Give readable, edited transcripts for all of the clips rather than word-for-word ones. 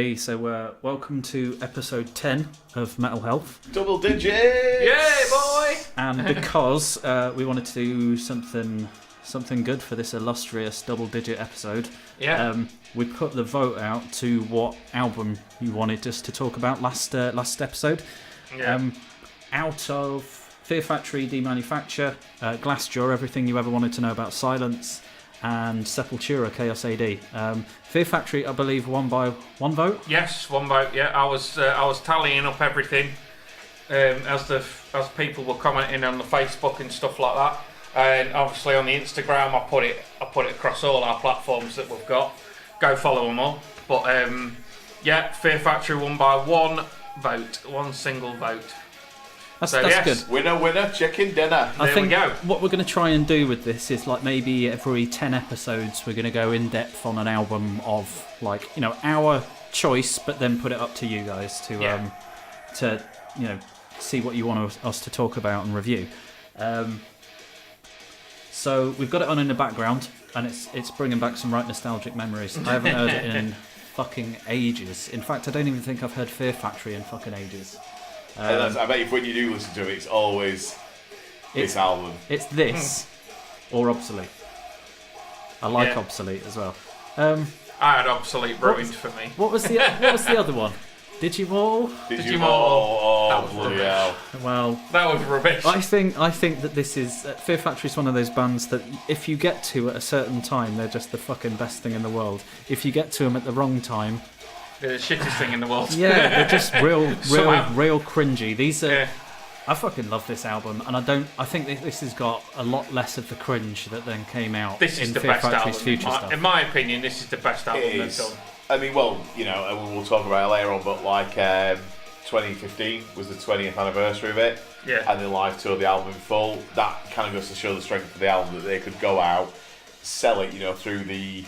everybody. So welcome to episode 10 of Metal Health. Double digits! Yay, boy! And because we wanted to do something good for this illustrious double-digit episode, we put the vote out to what album you wanted us to talk about last episode. Yeah. Out of Fear Factory, Demanufacture, Glassjaw, Everything You Ever Wanted to Know About Silence, and Sepultura, Chaos AD. Fear Factory, I believe, won by one vote. Yes, one vote. Yeah, I was tallying up everything as people were commenting on the Facebook and stuff like that, and obviously on the Instagram, I put it across all our platforms that we've got. Go follow them all. But Fear Factory won by one single vote. That's yes. good. Winner, chicken dinner. I think we go. What we're going to try and do with this is like maybe every 10 episodes we're going to go in depth on an album of our choice, but then put it up to you guys to see what you want us to talk about and review. So we've got it on in the background, and it's bringing back some right nostalgic memories. I haven't heard it in fucking ages. In fact, I don't even think I've heard Fear Factory in fucking ages. I bet if when you do listen to it, it's always this album. It's this or Obsolete. I like Obsolete as well. I had Obsolete ruined for me. What was the other one? Digimall? Digimall. Oh, that was bloody hell. Well, that was rubbish. I think that this is Fear Factory is one of those bands that if you get to at a certain time, they're just the fucking best thing in the world. If you get to them at the wrong time, they're the shittest thing in the world. Yeah, they're just real cringy. These are. I fucking love this album, and I think this has got a lot less of the cringe that then came out this is in the Fear best Factory's album. future stuff. In my opinion, this is the best album they've done. I mean, well, we'll talk about it later on, but 2015 was the 20th anniversary of it, and they live toured the album in full. That kind of goes to show the strength of the album, that they could go out, sell it, through the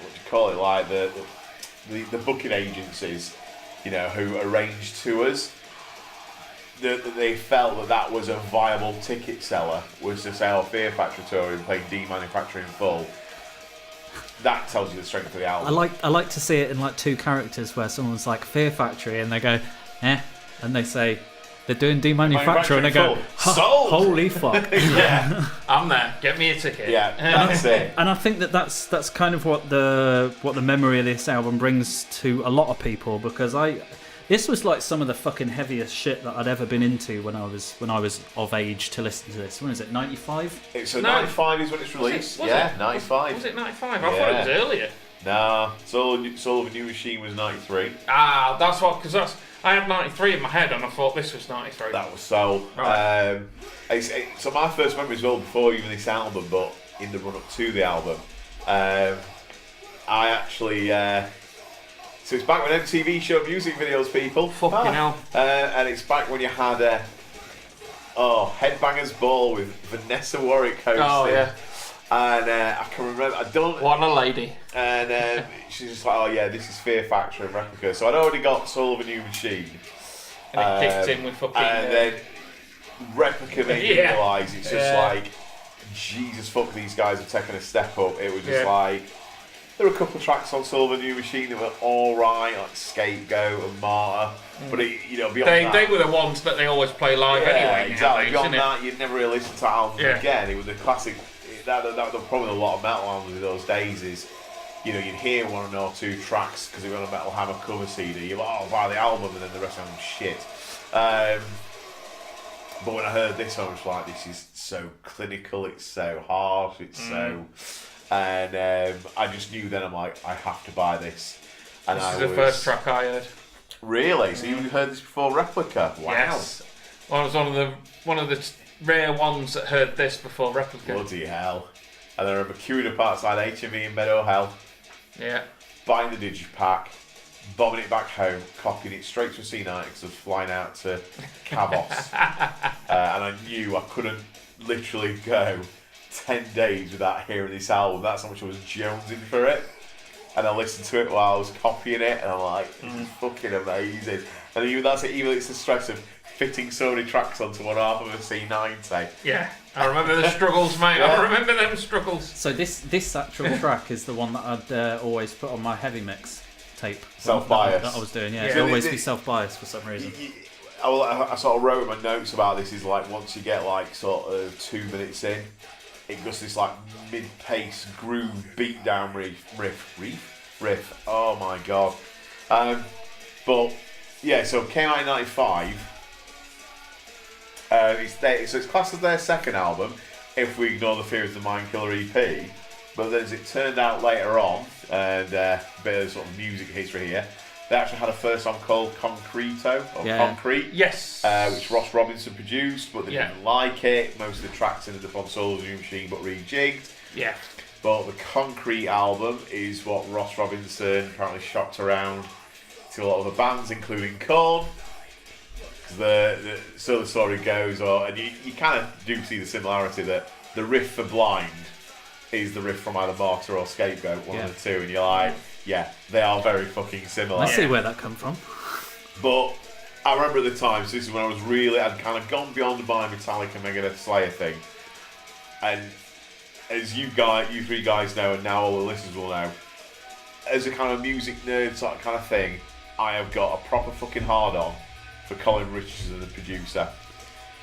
what do you call it, like the booking agencies, who arranged tours. They felt that was a viable ticket seller, was to sell Fear Factory tour and play Demanufacture in full. That tells you the strength of the album. I like to see it in like two characters where someone's like Fear Factory and they go, and they say they're doing Demanufacture and they go, sold! Holy fuck. Yeah, I'm there. Get me a ticket. Yeah, that's it. And I think that's kind of what the memory of this album brings to a lot of people, because this was like some of the fucking heaviest shit that I'd ever been into when I was of age to listen to this. When is it? 95? So 95 is when it's released. Was it? 95. Was it 95? I thought it was earlier. Nah, Soul of a New Machine was 93. Ah, that's what, because I had 93 in my head and I thought this was 93. That was Soul. Right. So my first memory as well, before even this album, but in the run up to the album, I actually. So it's back when MTV showed music videos, people. Fucking hell. And it's back when you had Headbangers Ball with Vanessa Warwick hosting. Oh, yeah. And I can remember, What a lady. And she's just like, this is Fear Factory and Replica. So I'd already got Soul of a New Machine. And it kicked in with fucking... And then Replica made me realise it's just like, Jesus fuck, these guys have taken a step up. It was just like... There were a couple of tracks on Soul of a New Machine that were alright, like Scapegoat and Martyr. But beyond that... They were the ones that they always play live anyway. Exactly. Beyond that, you'd never really listen to that album again. It was a classic... That was probably a lot of metal albums in those days is, you'd hear one or two tracks because they were on a Metal Hammer cover CD. You're like, buy the album, and then the rest of them shit. But when I heard this, I was like, this is so clinical, it's so harsh, it's so... And I just knew then, I'm like, I have to buy this. And this is the first track I heard. Really? So you heard this before Replica? Wow. Yes. I was one of the rare ones that heard this before Replica. Bloody hell. And I remember queuing up outside HMV in Meadow Hell. Yeah. Buying the digipack, bombing it back home, copying it straight to a C90 because I was flying out to Cabos. And I knew I couldn't literally go 10 days without hearing this album. That's how much I was jonesing for it. And I listened to it while I was copying it, and I'm like, this is fucking amazing. And even it's the stress of fitting so many tracks onto one half of a C90. Yeah, I remember the struggles, mate. I remember them struggles. So this actual track is the one that I'd always put on my heavy mix tape. Self-bias. That I was doing, yeah. Yeah. It'd always be self-biased for some reason. I sort of wrote in my notes about this is like once you get like sort of 2 minutes in, it goes this like mid-pace groove beatdown riff. Oh my god. But yeah, so came out in '95. So it's classed as their second album if we ignore the Fear of the Mind Killer EP. But then as it turned out later on, and a bit of sort of music history here, they actually had a first song called Concreto, or Concrete. Yes. Which Ross Robinson produced, but they didn't like it. Most of the tracks ended up on Soul's New Machine, but rejigged. Yeah. But the Concrete album is what Ross Robinson apparently shopped around to a lot of the bands, including Korn. So the story goes, and you kind of do see the similarity that the riff for Blind is the riff from either Martyr or Scapegoat, one of the two, and you're like, yeah, they are very fucking similar. I see where that come from. But I remember at the time, so this is when I'd kind of gone beyond my Metallica Megadeth Slayer thing, and as you three guys know, and now all the listeners will know, as a kind of music nerd sort of kind of thing, I have got a proper fucking hard on for Colin Richardson, the producer.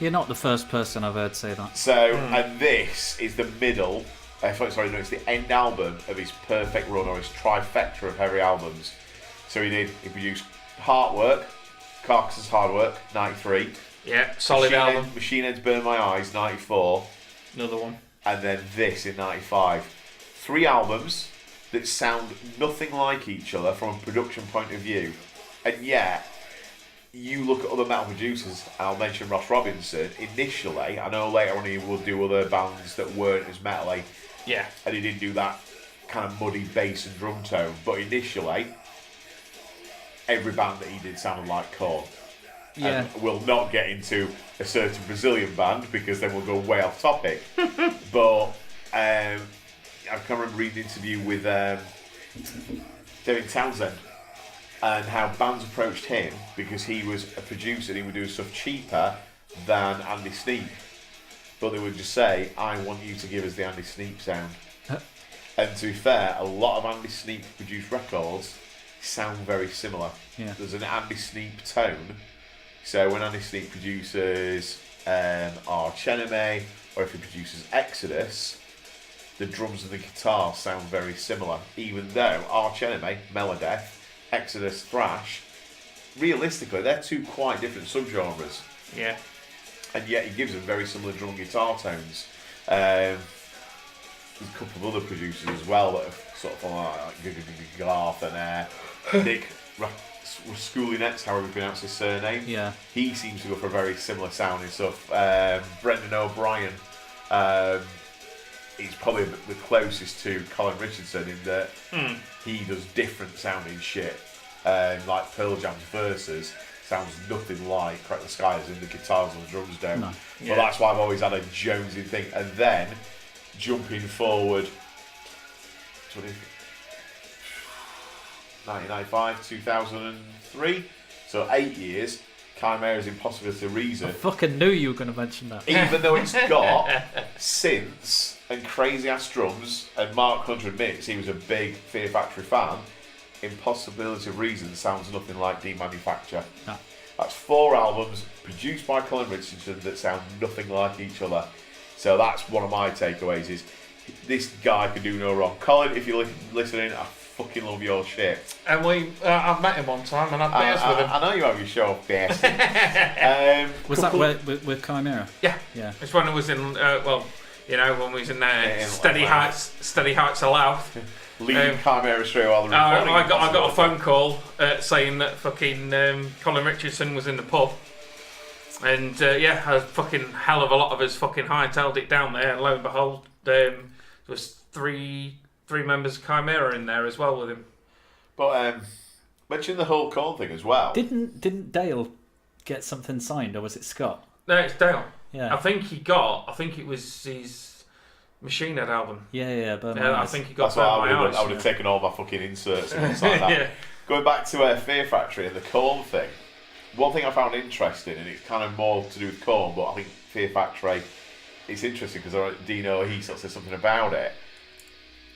You're not the first person I've heard say that. So, and this is the middle. It's the end album of his perfect run, or his trifecta of heavy albums. So he produced Heartwork, Carcass's Hard Work, '93. Yeah, solid album. Machine Head's Burn My Eyes, '94. Another one. And then this in '95. 3 albums that sound nothing like each other from a production point of view. And yet, you look at other metal producers, I'll mention Ross Robinson, initially, I know later on he will do other bands that weren't as metal-y. Yeah. And he didn't do that kind of muddy bass and drum tone. But initially, every band that he did sounded like Korn. Yeah. And we'll not get into a certain Brazilian band because then we'll go way off topic. But I can remember reading an interview with David Townsend and how bands approached him because he was a producer and he would do stuff cheaper than Andy Sneap. But they would just say, I want you to give us the Andy Sneap sound. And to be fair, a lot of Andy Sneap produced records sound very similar. Yeah. There's an Andy Sneap tone. So when Andy Sneap produces Arch Enemy, or if he produces Exodus, the drums and the guitar sound very similar. Even though Arch Enemy, Melodeath, Exodus, Thrash, realistically, they're two quite different subgenres. Yeah. And yet he gives them very similar drum and guitar tones. There's a couple of other producers as well that have sort of like Garth and Nick Raskulinets, however you pronounce his surname. Yeah. He seems to go for very similar sounding stuff. Brendan O'Brien is probably the closest to Colin Richardson in that he does different sounding shit. Like Pearl Jam's Versus sounds nothing like Crack the Skies, and the guitars and the drums don't. No. But that's why I've always had a Jonesy thing. And then jumping forward, 1995, 2003, so 8 years. Chimera's Impossibility of Reason. I fucking knew you were going to mention that. Even though it's got synths and crazy ass drums, and Mark Hunter admits he was a big Fear Factory fan, Impossibility of Reason sounds nothing like Demanufacture. No. That's 4 albums produced by Colin Richardson that sound nothing like each other. So that's one of my takeaways is this guy can do no wrong. Colin, if you're listening, I fucking love your shit. And I've met him one time and I've beers with him. I know you have your show off beers. Was that with Chimera? Yeah. Yeah. It's when it was in, when we was in Steady Heights of Louth. Leaving Chimera straight while the recording. I got a phone call saying that fucking Colin Richardson was in the pub. And a fucking hell of a lot of us fucking hightailed it down there, and lo and behold, there was three members of Chimera in there as well with him. But mention the whole Korn thing as well. Didn't Dale get something signed, or was it Scott? No, it's Dale. Yeah. I think it was his Machine Head album. Yeah, I think he got That's why I would have taken all my fucking inserts and things like that. Yeah. Going back to Fear Factory and the Korn thing, one thing I found interesting, and it's kind of more to do with Korn, but I think Fear Factory, it's interesting because Dino, he sort of said something about it.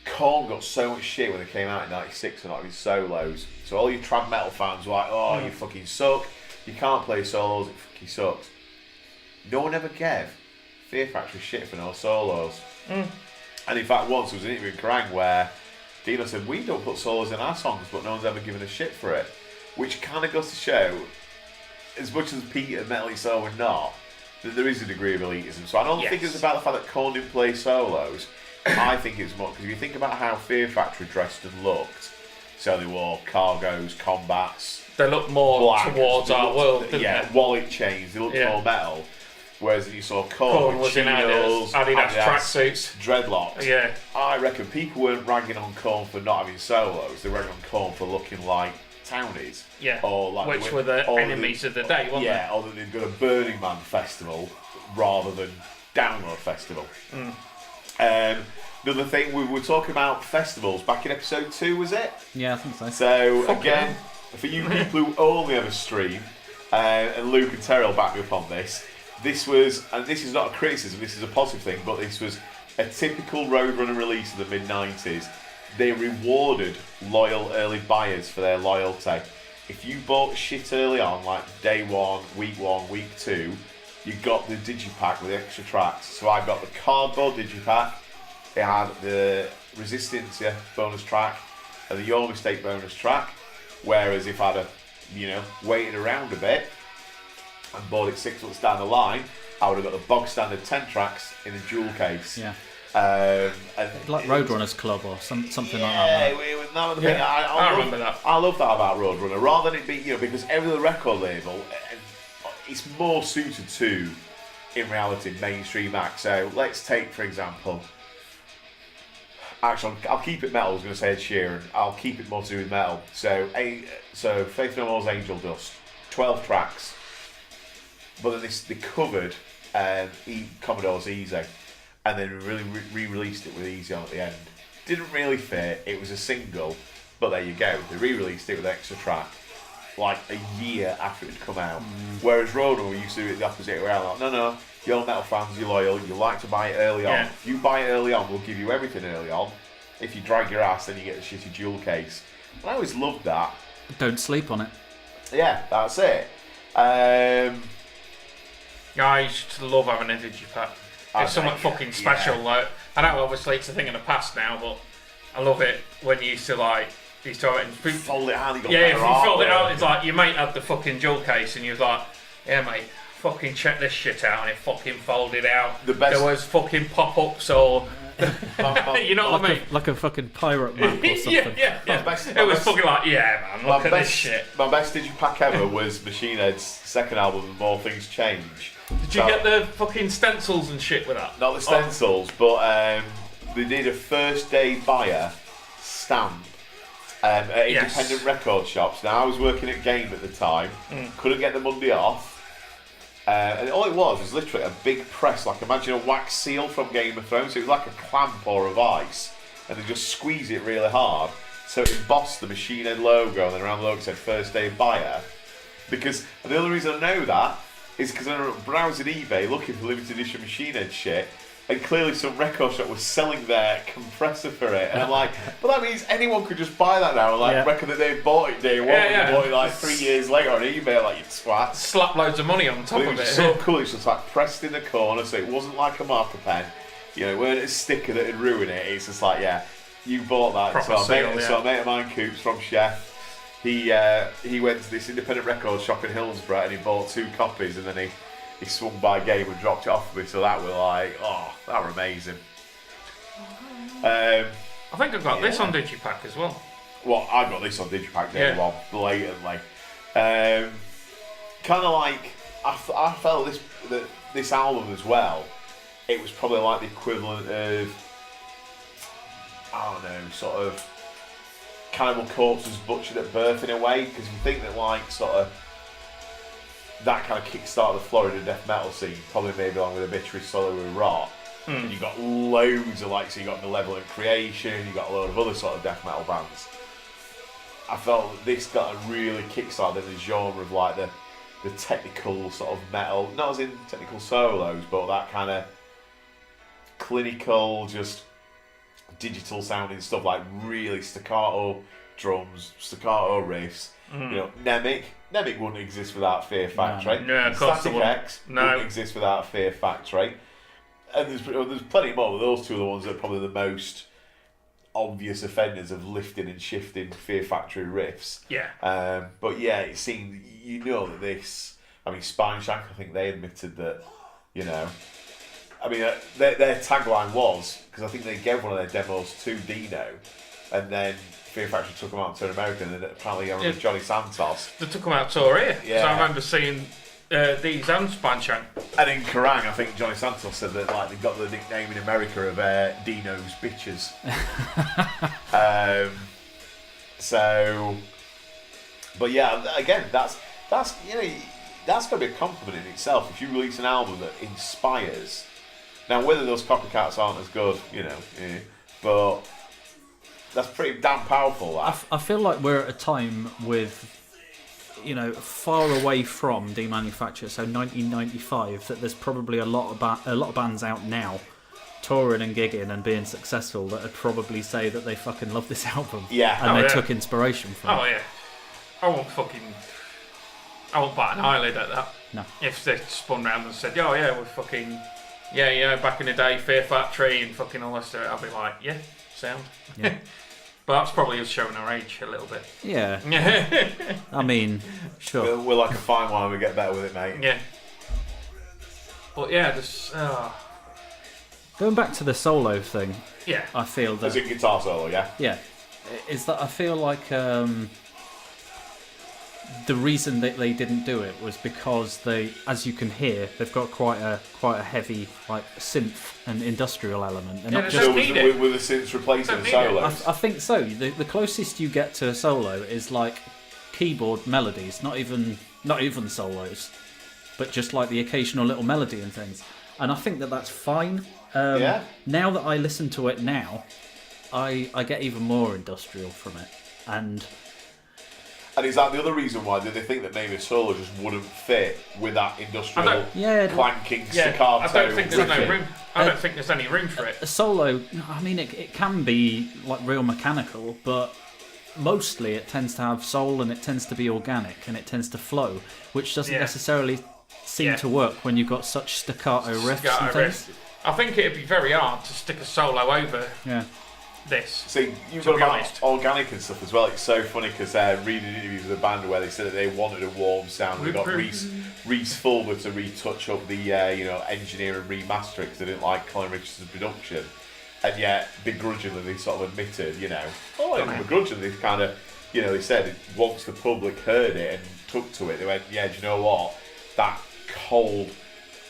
Korn got so much shit when they came out in '96 and like solos. So all your trad metal fans were like, "Oh, you fucking suck. You can't play solos. It fucking sucks." No one ever gave Fear Factory shit for no solos. And in fact, once there was an interview in Kerrang where Dino said, "We don't put solos in our songs, but no one's ever given a shit for it," which kind of goes to show, as much as Pete and Metal so or not, that there is a degree of elitism. So I don't think it's about the fact that Korn didn't play solos. I think it's more because if you think about how Fear Factory dressed and looked, so they wore cargos, combats. They look more black, towards our world, didn't they? Wallet chains. They looked more metal. Whereas you saw Korn with chinos, Adidas tracksuits, dreadlocks. Yeah. I reckon people weren't ragging on Korn for not having solos. They were ragging on Korn for looking like townies. Yeah. Or like which were the enemies of the day, weren't they? Yeah, or that they'd got a Burning Man festival rather than Download Festival. Another thing, we were talking about festivals back in episode 2, was it? Yeah, I think so. So, again, for you people who only ever stream, and Luke and Terry will back me up on this, this was, and this is not a criticism, this is a positive thing, but this was a typical Roadrunner release of the mid-90s. They rewarded loyal early buyers for their loyalty. If you bought shit early on, like day 1, week 2, you got the digipack with extra tracks. So I've got the cardboard digipack. It had the Resistencia bonus track and the Your Mistake bonus track. Whereas if I'd have, waited around a bit and bought it 6 months down the line, I would have got the bog standard 10 tracks in a jewel case. Yeah. And like Roadrunners Club or something like that. Yeah, that was the thing. I remember that. I love that about Roadrunner. Rather than it be, because every other record label, it's more suited to, in reality, mainstream acts. So let's take, for example, actually, I'll keep it metal. I was going to say Ed Sheeran. I'll keep it more to do with metal. So Faith No More's Angel Dust, 12 tracks. But then they covered Commodore's Easy, and then really re-released it with Easy on at the end. Didn't really fit. It was a single, but there you go. They re-released it with an extra track, like a year after it had come out. Whereas Roadrunner, we used to do it the opposite way around. Like, no, you're metal fans, you're loyal, you like to buy it early on. If you buy it early on, we'll give you everything early on. If you drag your ass, then you get the shitty jewel case. And I always loved that. Don't sleep on it. Yeah, that's it. I used to love having a digipack. It's something fucking special. Yeah. Like, I know obviously it's a thing in the past now, but I love it when you used to have it and fold it out. If you fold it out, it's like your mate had the fucking jewel case, and you was like, "Yeah, mate, fucking check this shit out," and it fucking folded out. There was fucking pop-ups or. You know what I mean? Like a fucking pirate map or something. yeah. It was fucking like, yeah, man, look at this shit. My best digipack ever was Machine Head's second album, More Things Change. Did you get the fucking stencils and shit with that? Not the stencils, but they did a first day buyer stamp at independent record shops. Now, I was working at Game at the time, couldn't get the Monday off. And all it was literally a big press, like imagine a wax seal from Game of Thrones. So it was like a clamp or a vice, and they just squeeze it really hard. So it embossed the Machine Head logo, and then around the logo it said first day buyer. Because, and the only reason I know that is because I was browsing eBay looking for limited edition Machine Head shit, and clearly some record shop was selling their compressor for it. And I'm like, but that means anyone could just buy that now and reckon that they bought it day one and bought it like 3 years later on eBay, like you twat. Slap loads of money on top of it. It was so cool, it's just like pressed in the corner, so it wasn't like a marker pen. It weren't a sticker that would ruin it. It's just like, you bought that. Proper seal, so a mate of mine, Coops from Chef, he went to this independent record shop in Hillsborough and he bought 2 copies, and then he swung by Game and dropped it off for me, so that were like, that were amazing. I think I've got this on Digipack as well. Well, I got this on Digipack day one, blatantly. Kind of like, I felt this album as well, it was probably like the equivalent of, I don't know, sort of Cannibal Corpse's Butchered at Birth in a way, because you think that like sort of that kind of kick-started the Florida death metal scene, probably maybe along with Obituary, Solo Rot. And you got loads of so you got Malevolent Creation, you got a load of other sort of death metal bands. I felt that this got a really kick-started in the genre of like the technical sort of metal, not as in technical solos, but that kind of clinical, just digital sounding stuff, like really staccato drums, staccato riffs. You know, Nemic wouldn't exist without Fear Factory. No, of course Static X wouldn't exist without Fear Factory. And there's plenty more, but those two are the ones that are probably the most obvious offenders of lifting and shifting Fear Factory riffs. Yeah. But yeah, it seemed, you know, that this, I mean, Spineshank, I think they admitted that, you know, I mean, their tagline was, because I think they gave one of their demos to Dino, and then Fear Factory took them out to America, and then apparently on Johnny Santos. They took them out tour here. Yeah. So I remember seeing these and Spineshank. And in Kerrang, I think Johnny Santos said that like they got the nickname in America of Dino's Bitches. So, but yeah, again, that's you know, that's going to be a compliment in itself if you release an album that inspires. Now, whether those copycats aren't as good, you know, but that's pretty damn powerful. That. I feel like we're at a time with, you know, far away from Demanufacture, so 1995, that there's probably a lot of bands out now touring and gigging and being successful that would probably say that they fucking love this album. Yeah. And they took inspiration from it. Oh, yeah. I won't bat an eyelid at that. No. If they spun round and said, oh, yeah, we're fucking, yeah, back in the day, Fear Factory and fucking all this, I'll be like, yeah, sound. Yeah. But that's probably us showing our age a little bit. Yeah. I mean, sure. We're like a fine wine, we get better with it, mate. Yeah. But yeah, this. Going back to the solo thing. Yeah. I feel that. As a guitar solo, yeah? Yeah. Is that I feel like the reason that they didn't do it was because they, as you can hear, they've got quite a heavy like synth and industrial element. And yeah, not just with the synths replacing the solos. I think so. The closest you get to a solo is like keyboard melodies, not even solos, but just like the occasional little melody and things. And I think that that's fine. Yeah. Now that I listen to it now, I get even more industrial from it. And is that the other reason why? Did they think that maybe a solo just wouldn't fit with that industrial clanking staccato? I don't think there's riffing? no room. I don't think there's any room for it. A solo, I mean, it can be like real mechanical, but mostly it tends to have soul and it tends to be organic and it tends to flow, which doesn't necessarily seem to work when you've got such staccato riffs and things. I think it'd be very hard to stick a solo over this. See, you've got about organic and stuff as well. It's so funny because reading interviews with a band where they said that they wanted a warm sound. They got Reese Fulber to retouch up the engineer and remaster it because they didn't like Colin Richardson's production, and yet begrudgingly they sort of admitted, begrudgingly they kind of, they said once the public heard it and took to it, they went, yeah, do you know what, that cold,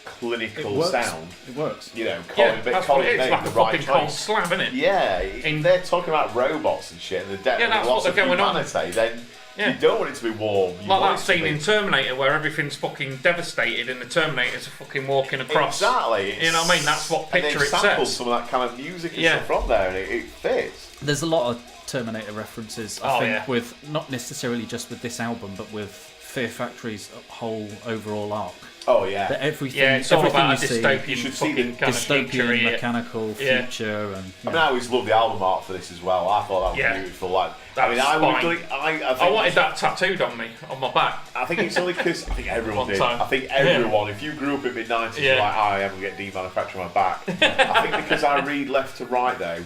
clinical sound. It works. Colin that's what it is. It's like a fucking cold slab, isn't it? Yeah, they're talking about robots and shit and the depth of lots of humanity, then you don't want it to be warm. Like that scene in Terminator where everything's fucking devastated and the Terminators are fucking walking across. Exactly. You know what I mean? That's what picture it sets. Sampled some of that kind of music and stuff from there, and it fits. There's a lot of Terminator references, I think, with not necessarily just with this album, but with Fear Factory's whole overall arc. Oh yeah. That everything, it's all everything about a dystopian, you should see the dystopian mechanical future, and I mean, I always loved the album art for this as well. I thought that was beautiful. Like, I wanted that tattooed on me on my back. I think it's only because I think everyone did. I think everyone, if you grew up in mid-90s, you're like, I am going to get Demanufacture on my back. I think because I read left to right though,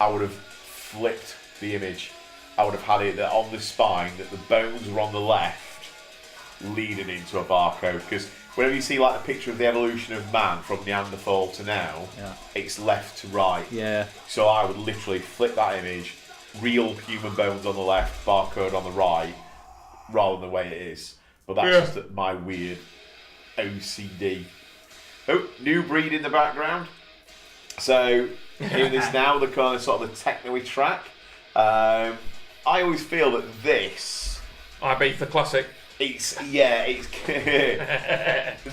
I would have flipped the image. I would have had it that on the spine that the bones were on the left, leading into a barcode, because whenever you see like a picture of the evolution of man from Neanderthal to now, it's left to right. Yeah. So I would literally flip that image, real human bones on the left, barcode on the right, rather than the way it is. But that's just my weird OCD. Oh, new breed in the background. So hearing this now, the kind of sort of the techno-y track. I always feel that this... I beat the classic. It's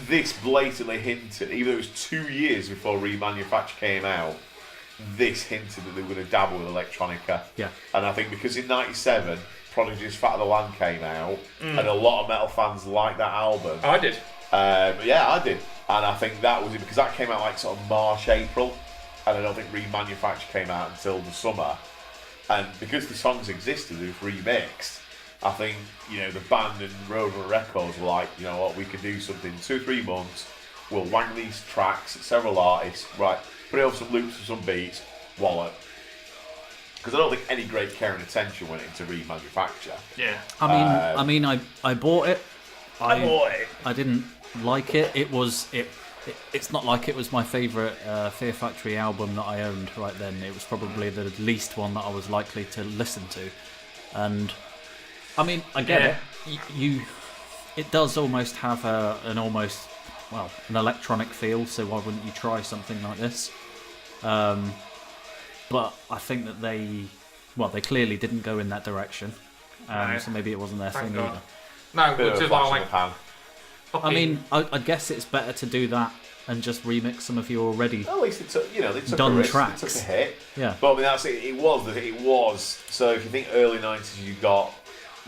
this blatantly hinted, even though it was 2 years before Remanufacture came out, this hinted that they were going to dabble with electronica. Yeah. And I think because in '97, Prodigy's Fat of the Land came out, and a lot of metal fans liked that album. I did. I did. And I think that was it, because that came out like sort of March, April. and I don't think Remanufacture came out until the summer. And because the songs existed, they were remixed. I think, you know, the band and Roadrunner Records were like, you know what, we could do something in 2-3 months. We'll wang these tracks, several artists, right? Put it over some loops and some beats, wallet. Because I don't think any great care and attention went into Remanufacture. Yeah. I mean, I bought it. I bought it. I didn't like it. It's not like it was my favourite Fear Factory album that I owned right then. It was probably the least one that I was likely to listen to. And I mean, I get it. It does almost have an electronic feel. So why wouldn't you try something like this? But I think that they clearly didn't go in that direction. So maybe it wasn't their thing either. No, which is like. I mean, I guess it's better to do that and just remix some of your already at least they took done a risk, tracks. They took a hit. Yeah. But I mean, that's it. It was. So if you think early 90s, you got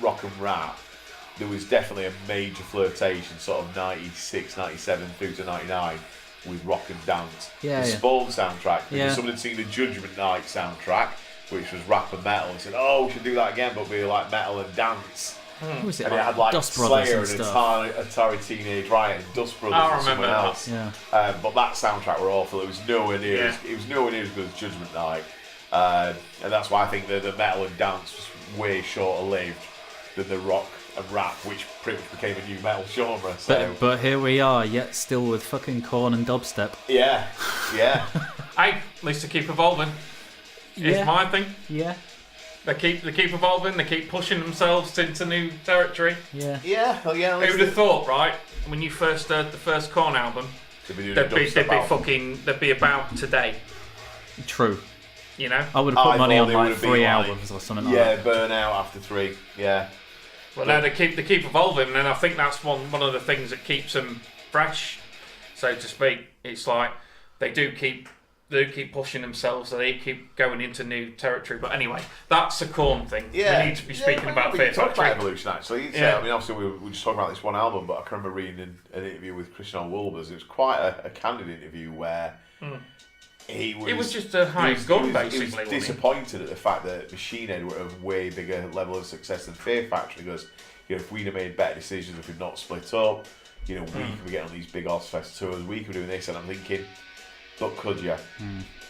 rock and rap. There was definitely a major flirtation, sort of 96, 97 through to 99, with rock and dance. Yeah, the yeah. Spawn soundtrack, because Yeah. someone had seen the Judgment Night soundtrack, which was rap and metal, and said, "Oh, we should do that again, but be like metal and dance." Who was it? And it had like Dust Brothers Slayer and and stuff. Atari Teenage Riot and Dust Brothers I and someone remember that. else. Yeah. But that soundtrack were awful. It was nowhere near. Yeah. It was nowhere near as good as Judgment Night, and that's why I think the metal and dance was way shorter lived than the rock and rap, which pretty much became a new metal genre. So But here we are, yet still with fucking corn and dubstep. yeah. Hey, at least they keep evolving. Yeah. It's my thing. Yeah. They keep evolving. They keep pushing themselves into new territory. Yeah. Yeah. Well, yeah. Who would have thought, right? When you first heard the first Korn album, they'd be about today. True. You know. I would have put money thought on they like would have 3 been albums or something like Yeah, that. Burnout after 3. Yeah. Well, no, they keep evolving, and I think that's one of the things that keeps them fresh, so to speak. It's like they do keep pushing themselves, so they keep going into new territory. But anyway, that's a Korn thing. Yeah, We need to be speaking about we Fear can talk Factory. about evolution actually. Yeah. I mean, obviously we were just talking about this one album, but I can remember reading an interview with Christian Wolbers. It was quite a candid interview where he was just a high gun, basically. He was wasn't he? disappointed at the fact that Machine Head were a way bigger level of success than Fear Factory. Because if we'd have made better decisions, if we'd not split up, we could be getting on these big Ozfest tours. We could be doing this, and I'm thinking, but could you?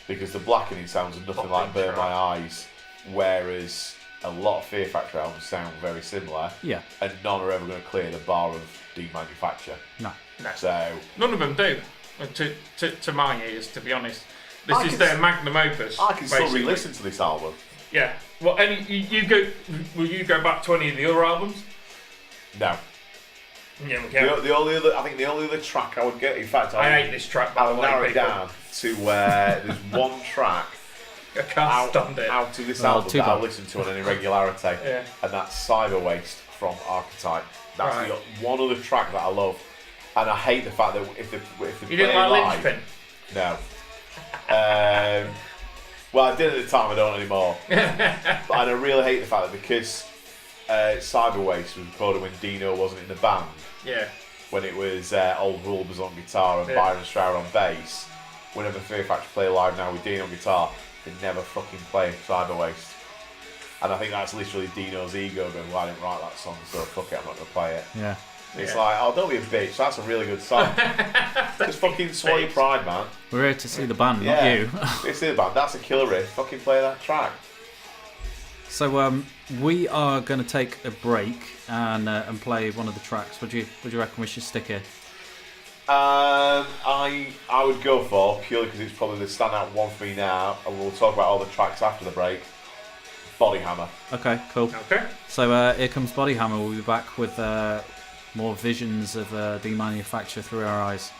Because the Blackening sounds nothing like Burn My Eyes, whereas a lot of Fear Factory albums sound very similar. Yeah. And none are ever going to clear the bar of Demanufacture. No. So None of them do, to my ears, to be honest. This is their magnum opus. I can still basically. re-listen to this album. Yeah. Well, and will you go back to any of the other albums? No. Yeah, we can. The only other track I would get, in fact, I hate this track, by the I'll way, narrow it people. down to where there's one track I can't stand it. out of this Well, album too that I bad. listen to on any regularity, Yeah. and that's Cyber Waste from Archetype. That's Right. the one other track that I love, and I hate the fact that if they You didn't play like live, Lynchpin? no. Well, I did at the time. I don't anymore. And I really hate the fact that because Cyber Waste was recorded when Dino wasn't in the band, Yeah. when it was Old Wolbers on guitar and Yeah. Byron Stroud on bass. Whenever Fear Factory play live now with Dino on guitar, they never fucking play Cyber Waste. And I think that's literally Dino's ego going, well, I didn't write that song, so fuck it, I'm not going to play it. Yeah. It's Yeah. like, oh, don't be a bitch, that's a really good song. Just fucking swallow your pride, man. We're here to see the band, Yeah. not you. It's the band, that's a killer riff, fucking play that track. So we are going to take a break and play one of the tracks. Would you reckon we should stick here? I would go for, purely because it's probably the standout one for me now, and we'll talk about all the tracks after the break, Body Hammer. Okay, cool. Okay. So here comes Body Hammer. We'll be back with more visions of Demanufacture through our eyes.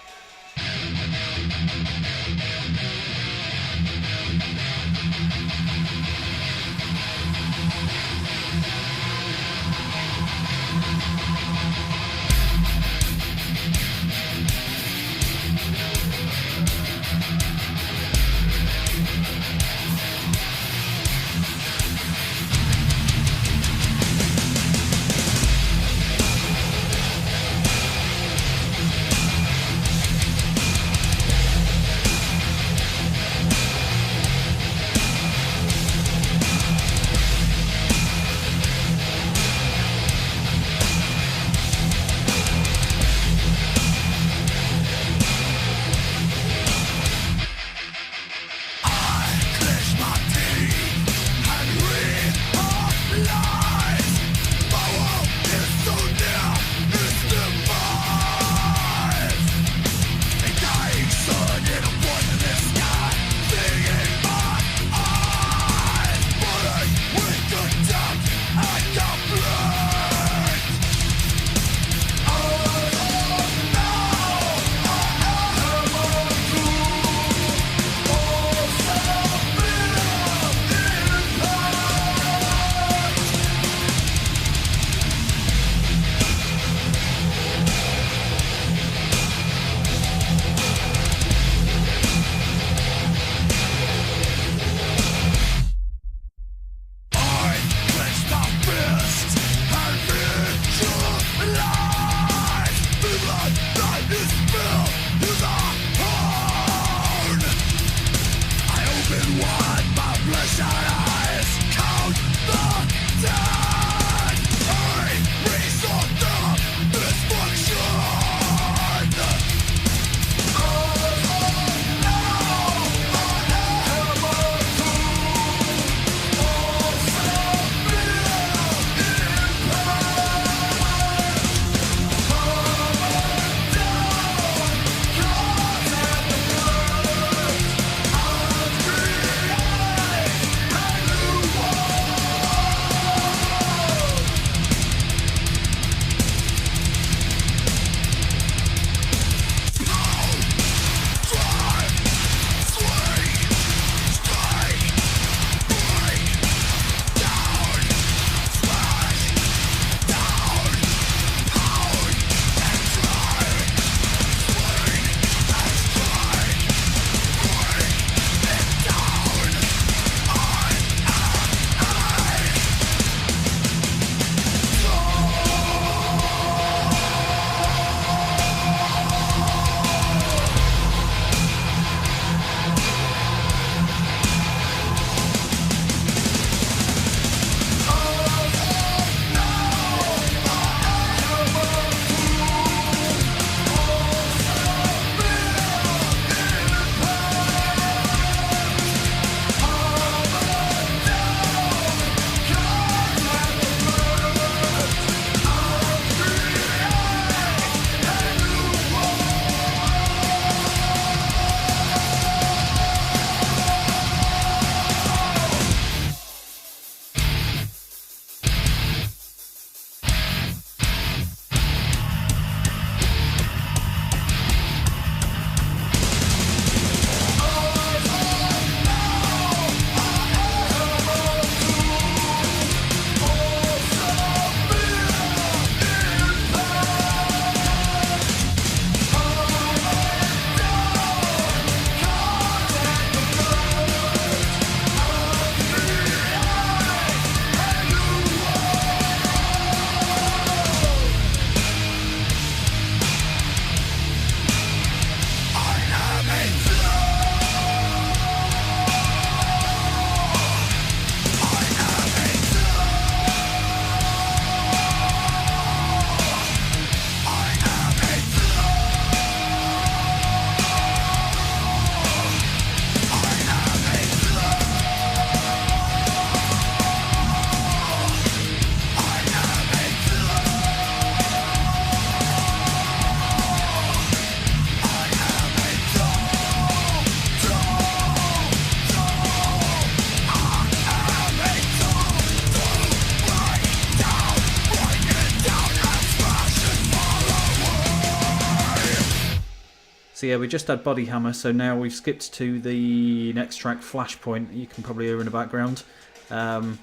So yeah, we just had Body Hammer, so now we've skipped to the next track, Flashpoint. You can probably hear in the background. We're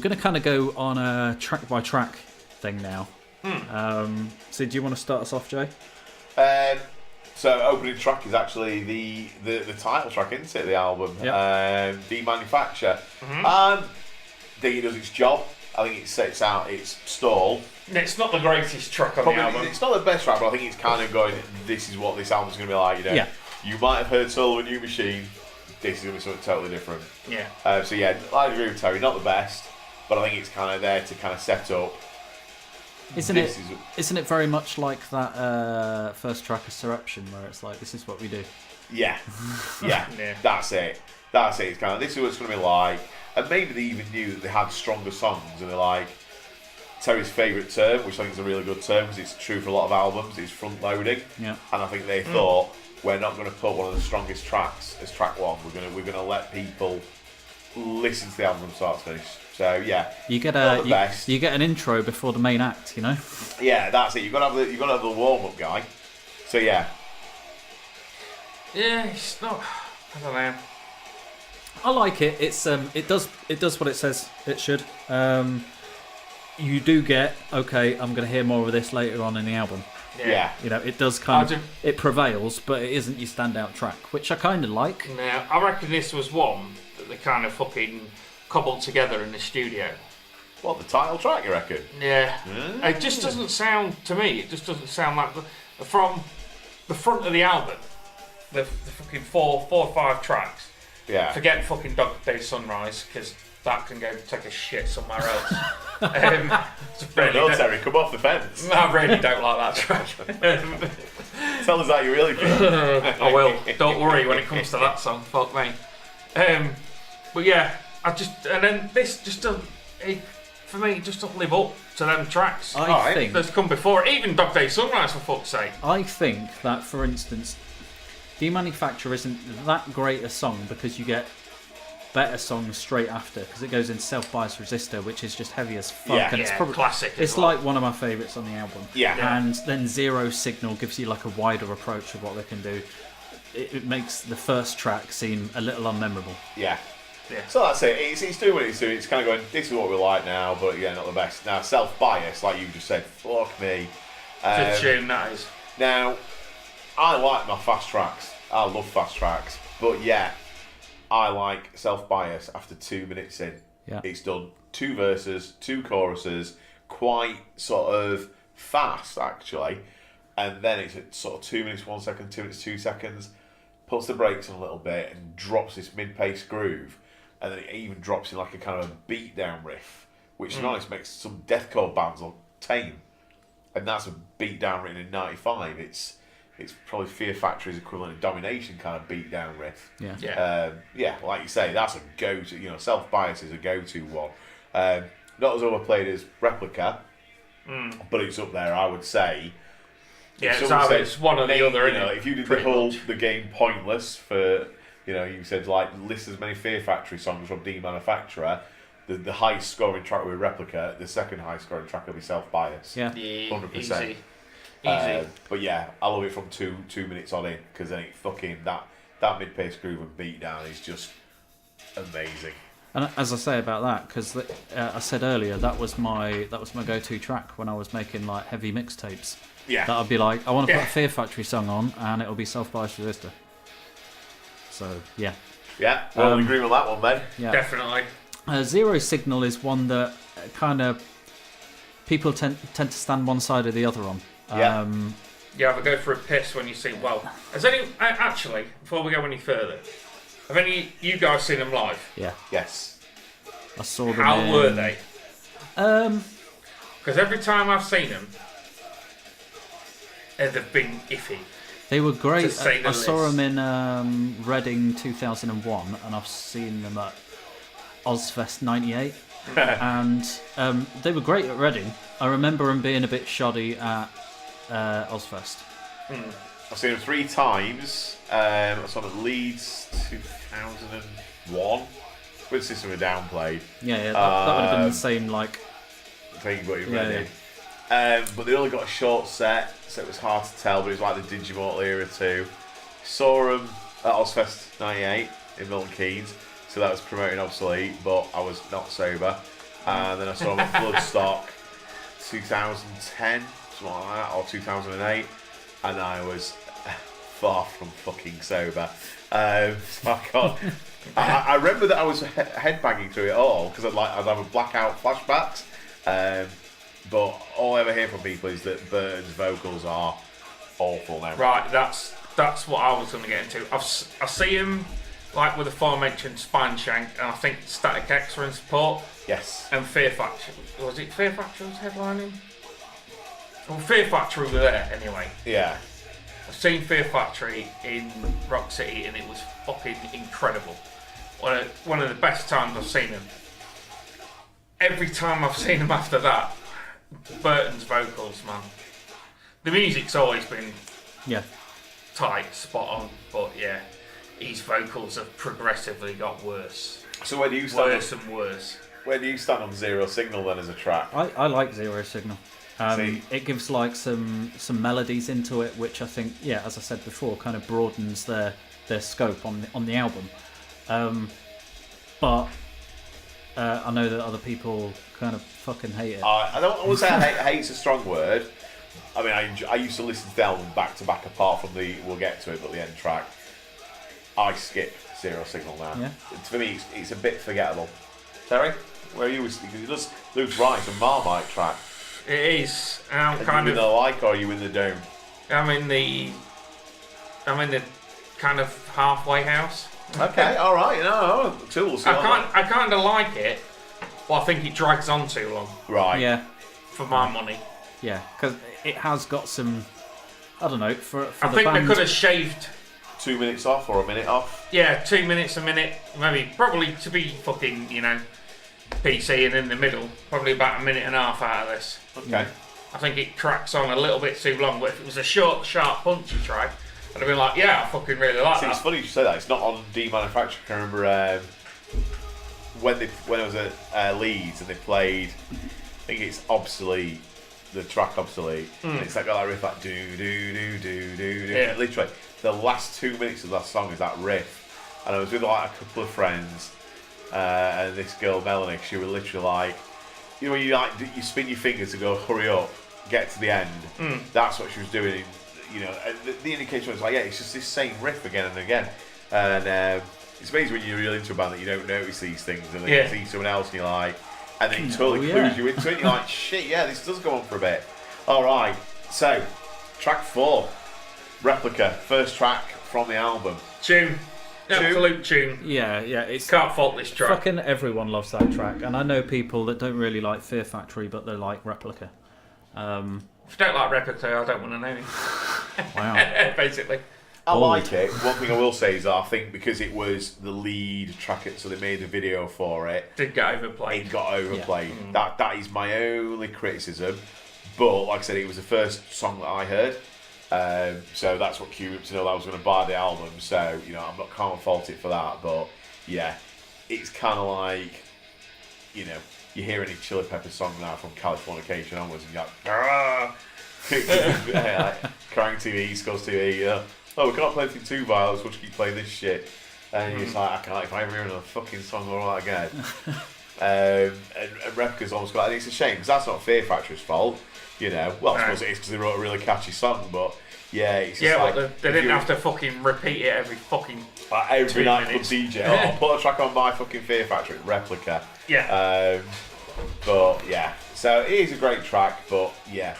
going to kind of go on a track by track thing now. So do you want to start us off, Jay? So opening track is actually the title track, isn't it? The album, Demanufacture. I think it does its job. I think it sets out its stall. It's not the greatest track on the album. It's not the best track, but I think it's kind of going, this is what this album's going to be like. You know, you might have heard Soul of a New Machine. This is going to be something totally different. Yeah. So yeah, I agree with Terry. Not the best, but I think it's kind of there to kind of set up. Isn't it very much like that first track of Surruption, where it's like, this is what we do? Yeah. That's it. It's kind of, this is what it's going to be like. And maybe they even knew that they had stronger songs, and they're like, Terry's favourite term, which I think is a really good term because it's true for a lot of albums, is front loading. Yeah. And I think they thought, we're not going to put one of the strongest tracks as track one. We're going to let people listen to the album from start to finish. So yeah, you get an intro before the main act, you know. Yeah, that's it. You've got to have the warm up guy. So yeah. Yeah, it's not. I don't know. I like it. It's it does what it says it should. You do get, okay, I'm going to hear more of this later on in the album. Yeah. You know, it does it prevails, but it isn't your standout track, which I kind of like. Now, I reckon this was one that they kind of fucking cobbled together in the studio. What, the title track, you reckon? Yeah. It just doesn't sound, to me, it just doesn't sound like, from the front of the album, the fucking four or five tracks. Yeah. Forget fucking Dog Day Sunrise, because that can go take a shit somewhere else. Terry, come off the fence. I really don't like that track. Tell us how you really feel. I will. Don't worry when it comes to that song. Fuck me. But yeah, and then this just doesn't. For me, it just doesn't live up to them tracks. I think that's come before. Even Dog Day Sunrise, for fuck's sake. I think that, for instance, Demanufacture isn't that great a song because you get better songs straight after, because it goes in Self-Biased Resistor, which is just heavy as fuck, and it's probably classic. It's like one of my favourites on the album. Yeah. And then Zero Signal gives you like a wider approach of what they can do. It makes the first track seem a little unmemorable. Yeah. So that's it. It's doing what it's doing. It's kind of going, this is what we like now, but yeah, not the best. Now, Self-Biased, like you just said, fuck me. Good tune, that is. Now, I like my fast tracks. I love fast tracks, but yeah, I like Self-Bias after 2 minutes in. Yeah. It's done 2 verses, 2 choruses, quite sort of fast actually, and then it's at sort of 2 minutes 1 second, 2 minutes 2 seconds, puts the brakes on a little bit and drops this mid-pace groove, and then it even drops in like a kind of a beat-down riff, which to be honest makes some deathcore bands look tame, and that's a beat-down written in '95. It's probably Fear Factory's equivalent of Domination kind of beat-down riff. Yeah. Like you say, that's a go-to. You know, Self-Bias is a go-to one. Not as overplayed as Replica, but it's up there, I would say. Yeah, it's one or the other. You know, if you did the game pointless for, you know, you said like list as many Fear Factory songs from Demanufacturer, the highest scoring track will be Replica. The second highest scoring track will be Self-Bias. Yeah, 100%. Easy. But yeah, I love it from 2 minutes on in, because then it fucking that mid-pace groove and beat down is just amazing. And as I say about that, because I said earlier that was my go-to track when I was making like heavy mixtapes. Yeah. That I'd be like, I want to put a Fear Factory song on, and it'll be Self-Biased Resistor. So yeah. Yeah, well, we agree with that one, then. Yeah. Definitely. Zero Signal is one that kind of people tend to stand one side or the other on. Yeah. You have a go for a piss when you see. Well, has any actually? Before we go any further, have any you guys seen them live? Yeah. Yes. I saw them. How were they? Because every time I've seen them, they've been iffy. They were great. I saw least. them in Reading 2001, and I've seen them at Ozfest 98. And they were great at Reading. I remember them being a bit shoddy at Ozfest. I've seen them 3 times. I saw them at Leeds 2001. With System of Downplayed. Yeah, that would have been the same, like. Think what you Yeah. But they only got a short set, so it was hard to tell. But it was like the Digimortal era too. Saw them at Ozfest '98 in Milton Keynes, so that was promoting Obsolete, but I was not sober. And then I saw them at Bloodstock 2010, something like that, or 2008, and I was far from fucking sober. So I remember that I was headbanging through it all because I'd have a blackout flashbacks. But all I ever hear from people is that Burton's vocals are awful now. Right, that's what I was going to get into. I see him like with the aforementioned Spine Shank, and I think Static X were in support. Yes. And Fear Factory. Was it Fear Factory was headlining? Well, Fear Factory were there anyway. Yeah. I've seen Fear Factory in Rock City, and it was fucking incredible. One of the best times I've seen them. Every time I've seen them after that, Burton's vocals, man. The music's always been tight, spot on, but yeah, his vocals have progressively got worse. So where do you stand? Worse and worse. Where do you stand on Zero Signal then as a track? I like Zero Signal. It gives like some melodies into it, which I think, as I said before, kind of broadens their scope on the album. But I know that other people kind of fucking hate it. I would say hate's a strong word. I mean, I used to listen to the album back to back, apart from we'll get to it, but the end track. I skip Zero Signal now. Yeah. For me, it's a bit forgettable. Terry, where are you? It does Luke's right, it's a Marmite track. It is. Are you in the like, or are you in the dome? I'm in the kind of halfway house. Okay, all right. No, tools. I kind of like it, but I think it drags on too long. Right. Yeah. For my money. Yeah, because it has got some. I don't know. I think the band, they could have shaved 2 minutes off or a minute off. Yeah, 2 minutes, a minute, maybe. Probably to be fucking, PC, and in the middle, probably about a minute and a half out of this. Okay. I think it cracks on a little bit too long, but if it was a short, sharp, punchy track, I'd have been like, yeah, I fucking really like that. It's funny you say that. It's not on Demanufacture. I remember when I was at Leeds and they played, I think it's Obsolete, the track Obsolete, and it's that got that riff like do do do do do do. Yeah. Literally, the last 2 minutes of that song is that riff, and I was with like a couple of friends, and this girl Melanie, she was literally like, when you spin your fingers to go hurry up, get to the end. That's what she was doing. And the indication was like, it's just this same riff again and again, and it's amazing when you're really into a band that you don't notice these things, and then you see someone else and you're like, and then it totally clues you into it. And you're like, shit, this does go on for a bit. All right, so track 4, Replica, first track from the album. Tune. Absolute tune. Yeah, it's can't fault this track. Fucking everyone loves that track, and I know people that don't really like Fear Factory, but they like Replica. If you don't like Replica, I don't want to know you. Wow. Basically. I like it. One thing I will say is that I think because it was the lead track, so they made a video for it. Did get overplayed. It got overplayed. Yeah. That is my only criticism. But like I said, it was the first song that I heard. So that's what cued up to know that I was going to buy the album. So, can't fault it for that. But yeah, it's kind of like, you hear any Chili Peppers song now from Californication onwards, and you're like, Crying TV, East Coast TV, we can't play anything too violent, we'll just keep playing this shit. And you're just like, I can't, if I ever hear another fucking song all that again. And Replica's almost got, and it's a shame, because that's not Fear Factory's fault, Well, I suppose it is because they wrote a really catchy song, but yeah, it's just like... they didn't have to fucking repeat it every fucking every night from DJ. I'll put a track on my fucking Fear Factory, Replica. Yeah. But yeah, so it is a great track, but yeah,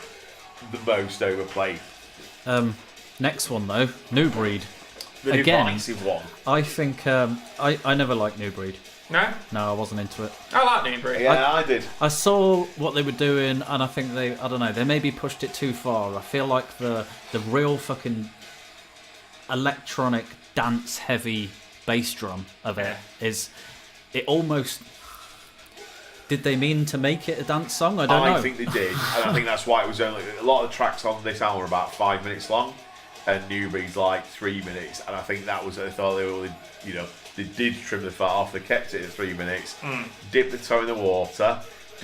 the most overplayed. Next one though, New Breed. The divisive one. I think I never liked New Breed. No, I wasn't into it. I like New Breed. Yeah, I did. I saw what they were doing, and I think they maybe pushed it too far. I feel like the real fucking electronic dance heavy bass drum of it is it almost. Did they mean to make it a dance song? I don't know. I think they did, and I think that's why it was only a lot of the tracks on this album are about 5 minutes long, and New Breed's like 3 minutes, and I think that was I thought they were, they did trim the fat off. They kept it at 3 minutes, dipped the toe in the water,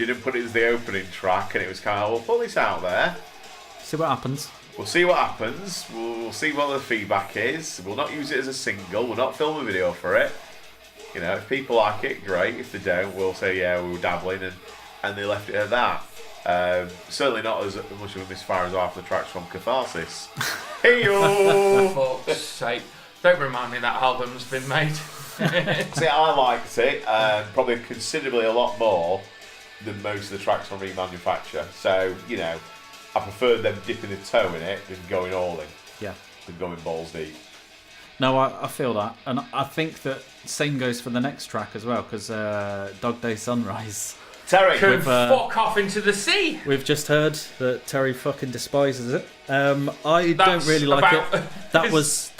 didn't put it as the opening track, and it was kind of, we'll put this out there. See what happens. We'll see what happens. We'll see what the feedback is. We'll not use it as a single. We'll not film a video for it. You know, if people like it, great. If they don't, we'll say, yeah, we were dabbling, and they left it at that. Certainly not as much of a misfire as half the tracks from Catharsis. Hey-yo! For fuck's sake. Don't remind me that album's been made. See, I liked it, probably considerably a lot more than most of the tracks on Remanufacture. So, you know, I preferred them dipping a toe in it than going all in. Yeah. Than going balls deep. No, I feel that. And I think that same goes for the next track as well, because Dog Day Sunrise. Terry! Can fuck off into the sea! We've just heard that Terry fucking despises it. I don't really like it. That was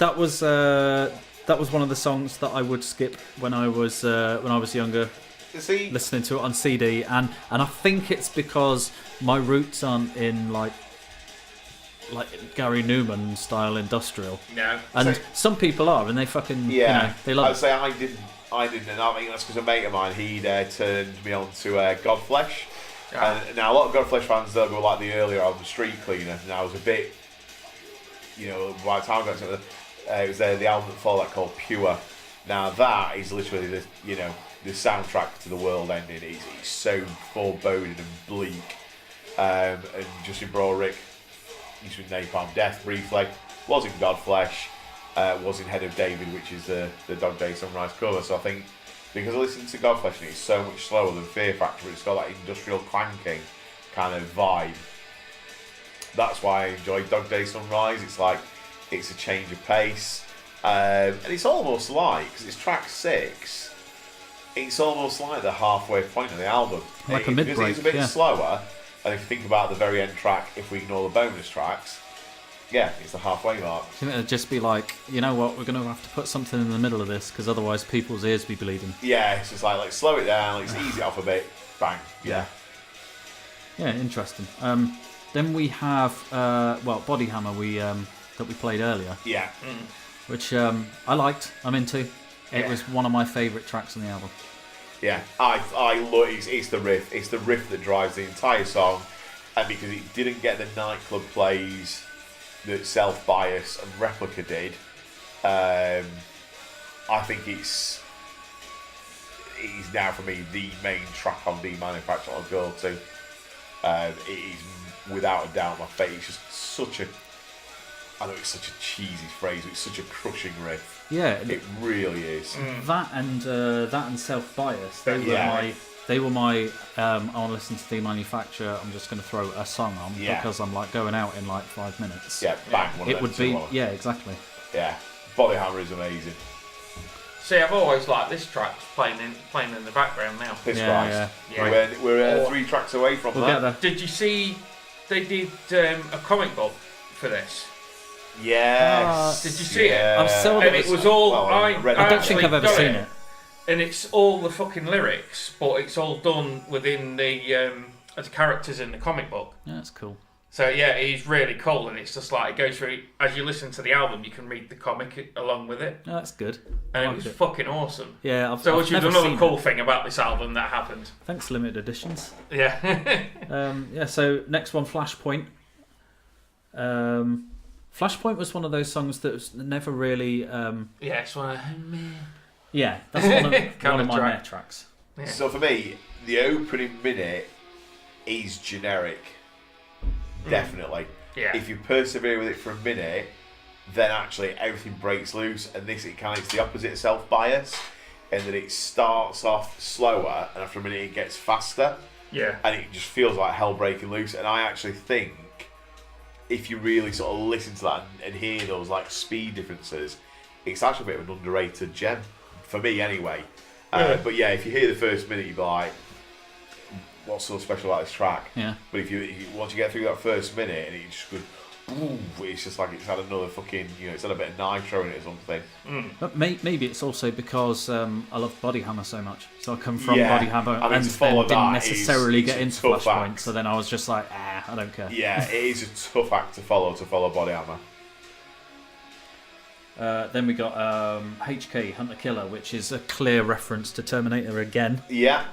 one of the songs that I would skip when I was younger. Listening to it on CD, and I think it's because my roots aren't in like Gary Newman style industrial. No. And some people are, and they fucking they love I'd say I didn't, and I think that's because a mate of mine, he'd turned me on to Godflesh. Yeah. And now a lot of Godflesh fans, they'll go like the earlier album, Street Cleaner, and I was a bit, by the time I got to it, was the album that followed that called Pure. Now that is literally the soundtrack to the world ending. It's so foreboding and bleak. And Justin Broerick used to be Napalm Death briefly. Was in Godflesh. Was in Head of David, which is the Dog Day Sunrise cover. So I think because I listened to Godflesh and it's so much slower than Fear Factory, it's got that industrial clanking kind of vibe. That's why I enjoy Dog Day Sunrise. It's like it's a change of pace, and it's almost like, because it's track 6, it's almost like the halfway point of the album. Like a mid-break, because it's a bit slower, and if you think about the very end track, if we ignore the bonus tracks, it's the halfway mark. I think it'd just be like, you know what, we're going to have to put something in the middle of this, because otherwise people's ears be bleeding. Yeah, it's just like slow it down, let's ease it off a bit, bang. Yeah, interesting. Then we have, Body Hammer, that we played earlier. Yeah. Which I liked, I'm into. It was one of my favourite tracks on the album. Yeah, I love it. It's the riff. It's the riff that drives the entire song, and because it didn't get the nightclub plays that Self Bias and Replica did, I think it's now for me the main track on Demanufacture I'll go to. It is without a doubt my favourite. It's just such a, I know it's such a cheesy phrase, but it's such a crushing riff. Yeah, it really is. That and Self Bias. They were my. I want to listen to Demanufacture. I'm just going to throw a song on because I'm like going out in like 5 minutes. Yeah, bang. It would be. Yeah, exactly. Yeah, Body Hammer is amazing. See, I've always liked this track playing in the background now. Christ. We're 3 tracks away from that. Did you see they did a comic book for this? Yes. Did you see it? And it was all. I don't think I've ever seen it. And it's all the fucking lyrics, but it's all done within the characters in the comic book. Yeah, that's cool. So yeah, he's really cool, and it's just like it goes through. As you listen to the album, you can read the comic along with it. Oh, that's good. And it was fucking awesome. Yeah, which is another cool thing about this album that happened. Thanks, limited editions. Yeah. So next one, Flashpoint. Flashpoint was one of those songs that was never really. It's one of. Yeah, that's one of my meh tracks. Yeah. So for me, the opening minute is generic. Definitely. Yeah. If you persevere with it for a minute, then actually everything breaks loose, and it's the opposite of Self Bias, in that it starts off slower, and after a minute it gets faster. Yeah. And it just feels like hell breaking loose. And I actually think if you really sort of listen to that and hear those like speed differences, it's actually a bit of an underrated gem. For me, anyway. But yeah, if you hear the first minute, you'd be like, "What's so special about this track?" Yeah. But if you once you get through that first minute, and it just goes, "Ooh," it's just like it's had another fucking, it's had a bit of nitro in it or something. But maybe it's also because I love Body Hammer so much, so I come from Body Hammer and then didn't necessarily get into Flashpoint. So then I was just like, I don't care. Yeah, it is a tough act to follow Body Hammer. Then we got HK, Hunter Killer, which is a clear reference to Terminator again. Yeah.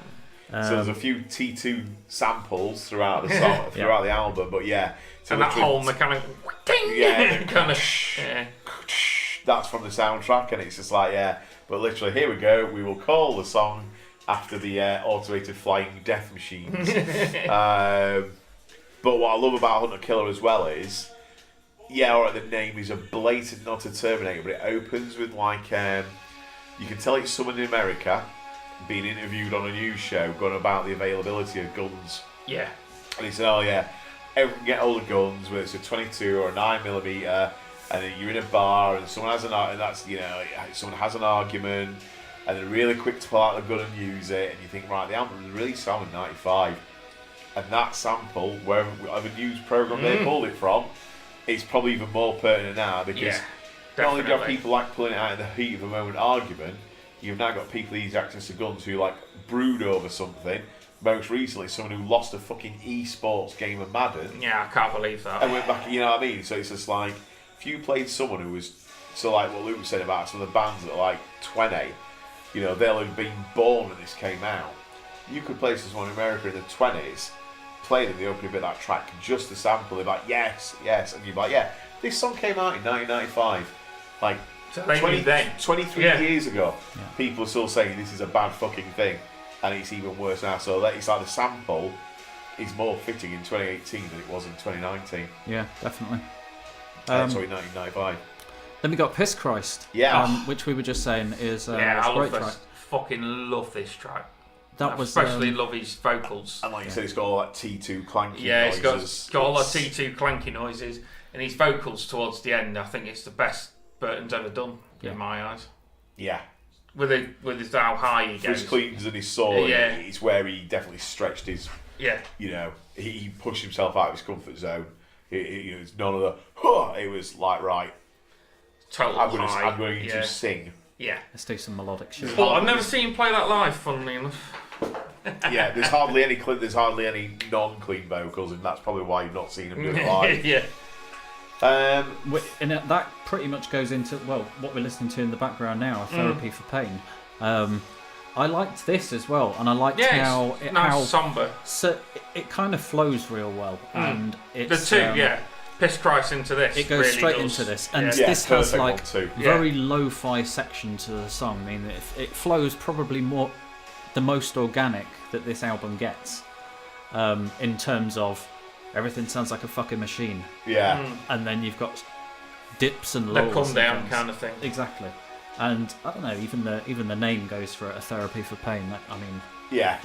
So there's a few T2 samples throughout the song, throughout the album, but yeah. So and that whole mechanical kind of that's from the soundtrack, and it's just like, yeah. But literally, here we go. We will call the song after the automated flying death machines. But what I love about Hunter Killer as well is, yeah, alright, the name is a blatant nod to Terminator, but it opens with like, you can tell it's someone in America being interviewed on a news show going about the availability of guns. Yeah. And he said, oh yeah, everyone can get all the guns, whether it's a 22 or a 9mm, and then you're in a bar and someone has someone has an argument, and they're really quick to pull out the gun and use it, and you think, right, the album was released in '95. And that sample, whatever news program they pulled it from, is probably even more pertinent now because not only do you have people like pulling it out in the heat of a moment argument, you've now got people easy access to guns who like brood over something. Most recently, someone who lost a fucking esports game of Madden. Yeah, I can't believe that. And went back, you know what I mean? So it's just like, if you played someone who was, so like what Luke said about some of the bands that are like 20, you know, they'll have been born when this came out. You could play someone in America in the 20s, play them the opening bit of that track, just the sample, they're like, yes, and you're like, yeah, this song came out in 1995, like so 23 years ago. People are still saying this is a bad fucking thing, and it's even worse now. So that it's like the sample is more fitting in 2018 than it was in 2019. Yeah, definitely. Sorry, 1995. Then we got Piss Christ, which we were just saying is I a great love track. Fucking love this track. That I was especially love his vocals. And like you said, it's got all that T2 clanky noises. Yeah, it's got all that T2 clanky noises, and his vocals towards the end. I think it's the best Burton's ever done in my eyes. Yeah. With his how high he goes. For his cleans and his soul, it's where he definitely stretched his. Yeah. You know, he pushed himself out of his comfort zone. It was none of the. It was like, right. Total high. I'm going to sing. Yeah. Let's do some melodic shit. Well, I've never seen him play that live, funnily enough. Yeah, there's hardly any non-clean vocals, and that's probably why you've not seen him do it live. Yeah. And that pretty much goes into what we're listening to in the background now, Therapy for Pain. I liked this as well, and I liked how somber. So it kind of flows real well, and it's the two, Piss Christ into this. It goes really straight into this, and this has like very lo-fi section to the song. I mean, it flows probably the most organic that this album gets, in terms of everything sounds like a fucking machine. Yeah, and then you've got dips and lulls. The come down kind of thing. Exactly, and I don't know. Even the name goes for it, a therapy for pain. I mean, yeah.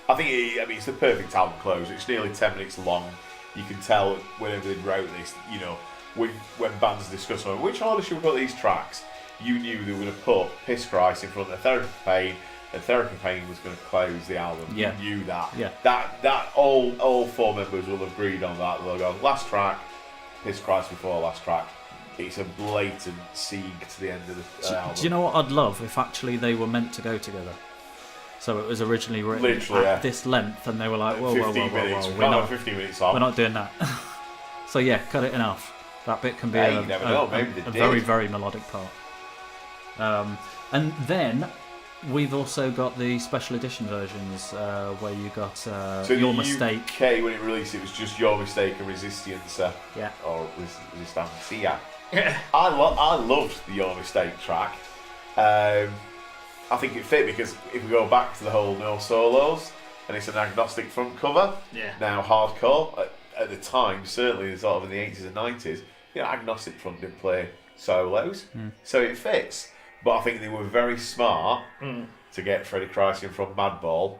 I think it's the perfect album close. It's nearly 10 minutes long. You can tell whenever they wrote this, you know, when bands discuss which order should we put these tracks, you knew they were going to put Piss Christ in front of Therapy for Pain, and Therapy for Pain was going to close the album. Yeah. You knew that. Yeah. That all four members will have agreed on that. They'll go, last track, Piss Christ before last track. It's a blatant sieg to the end of the album. Do you know what I'd love if actually they were meant to go together? So it was originally written at this length, and they were like, whoa, we're not 15 minutes long. We're not doing that. So yeah, cut it in half. That bit can be a very, very melodic part. And then we've also got the special edition versions where you got Your Mistake. UK, when it released, it was just Your Mistake and Resistencia. Yeah. Or Resistencia. I loved the Your Mistake track. I think it fit because if we go back to the whole no solos, and it's an agnostic front cover, now hardcore, at the time, certainly sort of in the 80s and 90s, agnostic front didn't play solos, so it fits. But I think they were very smart to get Freddie Christian from Madball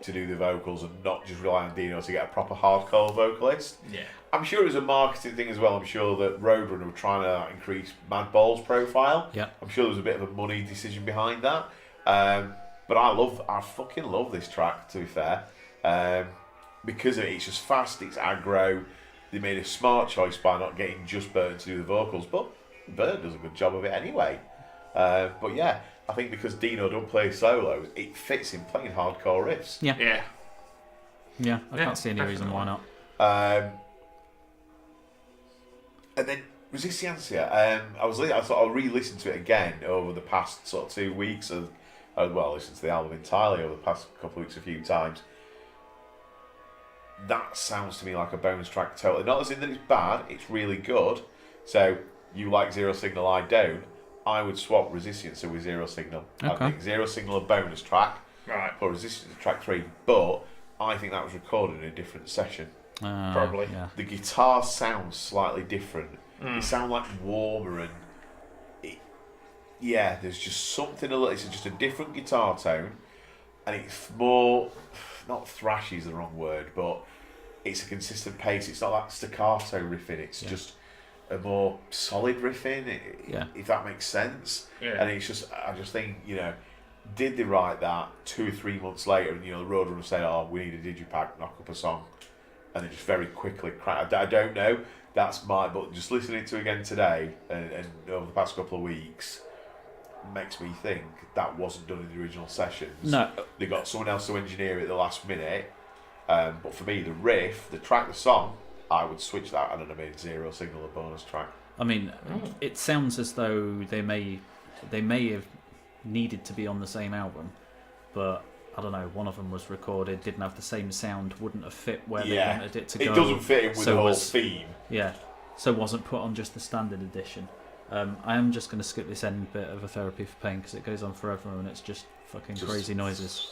to do the vocals and not just rely on Dino to get a proper hardcore vocalist. Yeah. I'm sure it was a marketing thing as well. I'm sure that Roadrunner were trying to increase Madball's profile. Yeah. I'm sure there was a bit of a money decision behind that. But I fucking love this track, to be fair, because it's just fast, it's aggro. They made a smart choice by not getting just Burton to do the vocals, but Burton does a good job of it anyway. But yeah, I think because Dino don't play solos, it fits him playing hardcore riffs. Yeah, I can't see any reason why not. And then Resistencia, I re-listened to it again over the past sort of 2 weeks of I listened to the album entirely over the past couple of weeks a few times. That sounds to me like a bonus track totally. Not as in that it's bad, it's really good. So, you like Zero Signal, I don't. I would swap Resistance with Zero Signal. Okay. I think Zero Signal a bonus track. Right. Put Resistance at track 3, but I think that was recorded in a different session. Probably. Yeah. The guitar sounds slightly different. It sounds like warmer and there's just something a little. It's just a different guitar tone, and it's more not thrashy is the wrong word, but it's a consistent pace. It's not that staccato riffing. It's just a more solid riffing. If that makes sense. Yeah. And it's just, I just think, did they write that 2 or 3 months later, and the Roadrunner said, "Oh, we need a digipack, knock up a song," and they just very quickly cracked. I don't know. But just listening to it again today and over the past couple of weeks makes me think that wasn't done in the original sessions. No. They got someone else to engineer it at the last minute. But for me, the riff, the track, the song, I would switch that and then I made Zero Signal a bonus track. I mean, it sounds as though they may have needed to be on the same album, but I don't know, one of them was recorded, didn't have the same sound, wouldn't have fit where they wanted it to go. It doesn't fit in with the whole theme. Yeah, so wasn't put on just the standard edition. I am just going to skip this end bit of A Therapy for Pain because it goes on forever and it's just fucking crazy noises.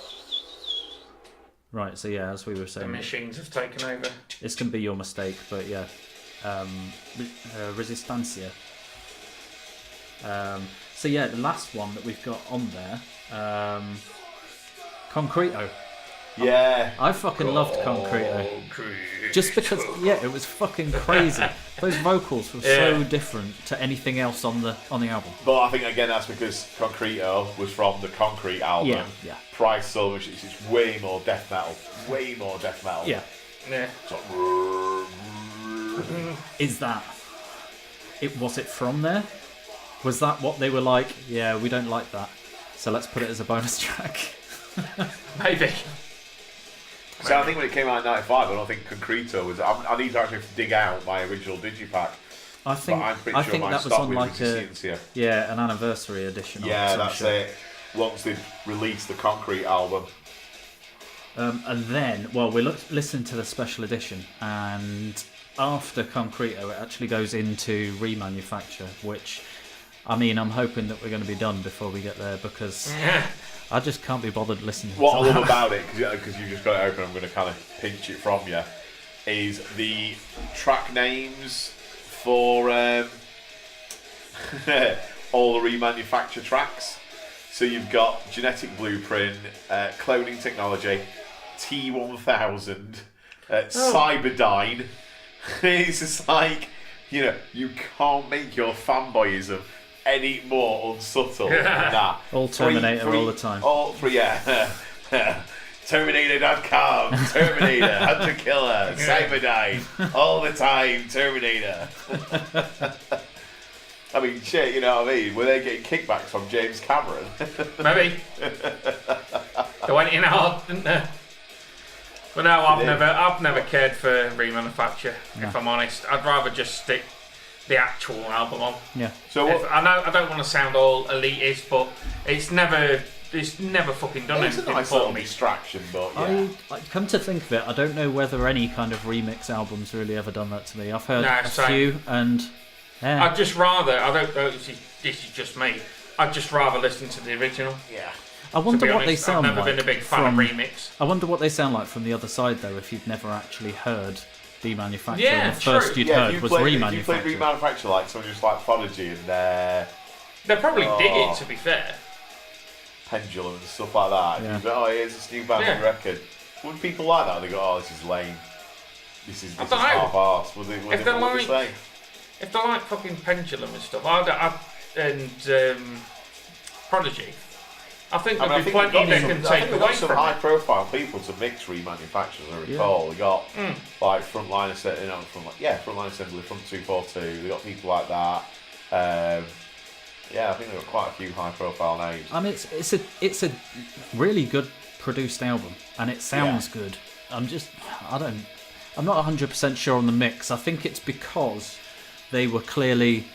Right, so yeah, as we were saying, the machines have taken over. This can be your mistake, but yeah, Resistancia. So yeah, the last one that we've got on there, Concreto. Yeah. I fucking loved Concreto. Just because, it was fucking crazy. Those vocals were so different to anything else on the album. But I think again that's because Concreto was from the Concrete album. Yeah. Price so much. It's way more death metal. Way more death metal. Yeah. Yeah. Is that? Was it from there? Was that what they were like? Yeah, we don't like that, so let's put it as a bonus track. Maybe. So I think when it came out in '95, I don't think Concreto was. I need to actually dig out my original digipack. I think that was on like an anniversary edition. Yeah, that's it. Once they released the Concrete album. And then, we listened to the special edition, and after Concreto, it actually goes into Remanufacture, which, I mean, I'm hoping that we're going to be done before we get there because I just can't be bothered listening. What I love about it, because you just got it open, I'm going to kind of pinch it from you, is the track names for all the Remanufacture tracks. So you've got Genetic Blueprint, Cloning Technology, T1000, Cyberdyne. It's just like, you can't make your fanboyism any more unsubtle than that. All Terminator all the time. All three, Terminator.com, Terminator, Hunter Killer, Cyberdyne, all the time, Terminator. I mean, shit, you know what I mean? Were they getting kickbacks from James Cameron? Maybe. They went in hard, didn't they? But no, I've never cared for Remanufacture. No. If I'm honest, I'd rather just stick the actual album on. Yeah. So I know I don't want to sound all elitist, but it's never fucking done anything for me. It's a nice little distraction, but yeah. I come to think of it, I don't know whether any kind of remix album's really ever done that to me. I've heard a few, and I'd just rather. I don't know. This is just me. I'd just rather listen to the original. Yeah. I wonder what they sound like. I've never been a big fan of remix. I wonder what they sound like from the other side, though, if you've never actually heard Demanufacture. Yeah, the first you'd heard was Remanufacture. You played Remanufacture like someone just like Prodigy and they probably dig it, to be fair. Pendulum and stuff like that. Yeah. You go, here's this new band record. Would people like that? They go, this is lame. This is half-assed. What would they say? If they like fucking Pendulum and stuff, and Prodigy, I think there'd be plenty they can take away from some high-profile people to mix Remanufacture, as I recall. They got like Frontline Assembly, Frontline Assembly, Front 242. They got people like that. I think they've got quite a few high-profile names. I mean, it's a really good produced album, and it sounds good. I'm not 100% sure on the mix. I think it's because they were clearly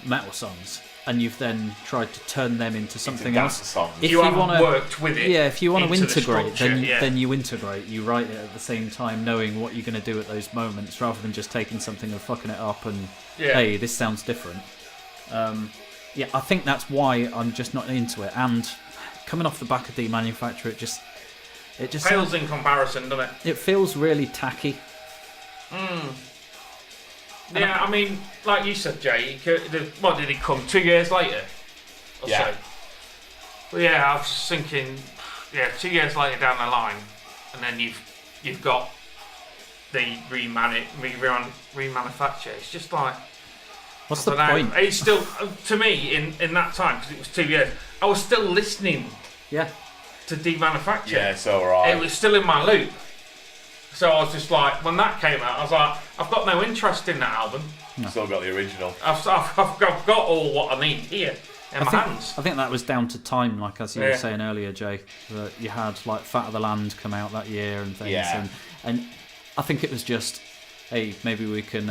metal songs. and you've then tried to turn them into something else. Songs. If you haven't worked with it. Yeah, if you want to integrate, structure, then you integrate. You write it at the same time, knowing what you're going to do at those moments, rather than just taking something and fucking it up and hey, this sounds different. Yeah, I think that's why I'm just not into it. And coming off the back of Demanufacture, it just pales in comparison, doesn't it? It feels really tacky. Yeah, I mean, like you said, Jay, what did he come 2 years later? Or so? Well, yeah, I was just thinking, 2 years later down the line, and then you've got the remanufacture. It's just like, what's the point? It's still, to me, in that time, because it was 2 years, I was still listening. Yeah. To Demanufacture. Yeah, so right. It was still in my loop. So I was just like, when that came out, I was like, I've got no interest in that album. No. Still got the original. I've got all what I need here in my hands. I think that was down to time, like as you were saying earlier, Jay, that you had like Fat of the Land come out that year and things. Yeah. And I think it was just, hey, maybe we can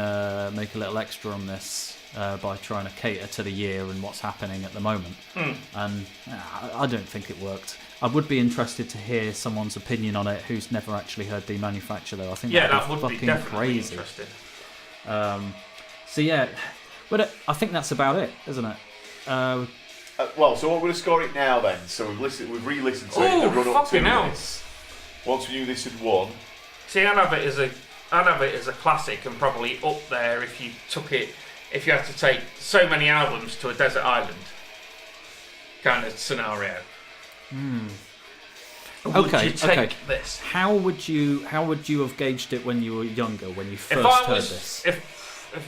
make a little extra on this by trying to cater to the year and what's happening at the moment. And I don't think it worked. I would be interested to hear someone's opinion on it who's never actually heard Demanufacture, though. I think that would be fucking crazy. Interesting. So yeah, but I think that's about it, isn't it? Well, so what we're going to score it now then. So we've re-listened to it in the run up to this. Once we knew this had won. See, I'd have it as a classic and probably up there if you had to take so many albums to a desert island kind of scenario. Okay. This? How would you have gauged it when you were younger, when you first heard this?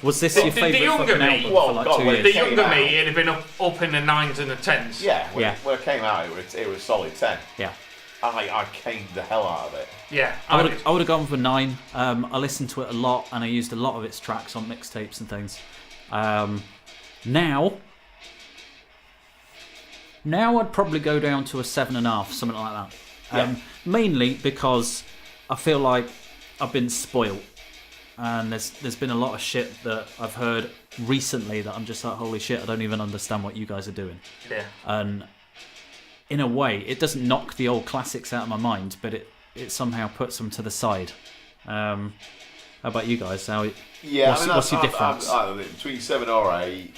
Was this your favourite fucking album for like 2 years? The younger me, it'd have been up in the 9s and the 10s. Yeah, when it came out, it was solid 10. Yeah. I came the hell out of it. Yeah, I would have gone for 9. I listened to it a lot, and I used a lot of its tracks on mixtapes and things. Now I'd probably go down to a 7.5, something like that. Mainly because I feel like I've been spoilt, and there's been a lot of shit that I've heard recently that I'm just like, holy shit, I don't even understand what you guys are doing. Yeah. And in a way, it doesn't knock the old classics out of my mind, but it somehow puts them to the side. How about you guys? What's your difference? Between 7 or 8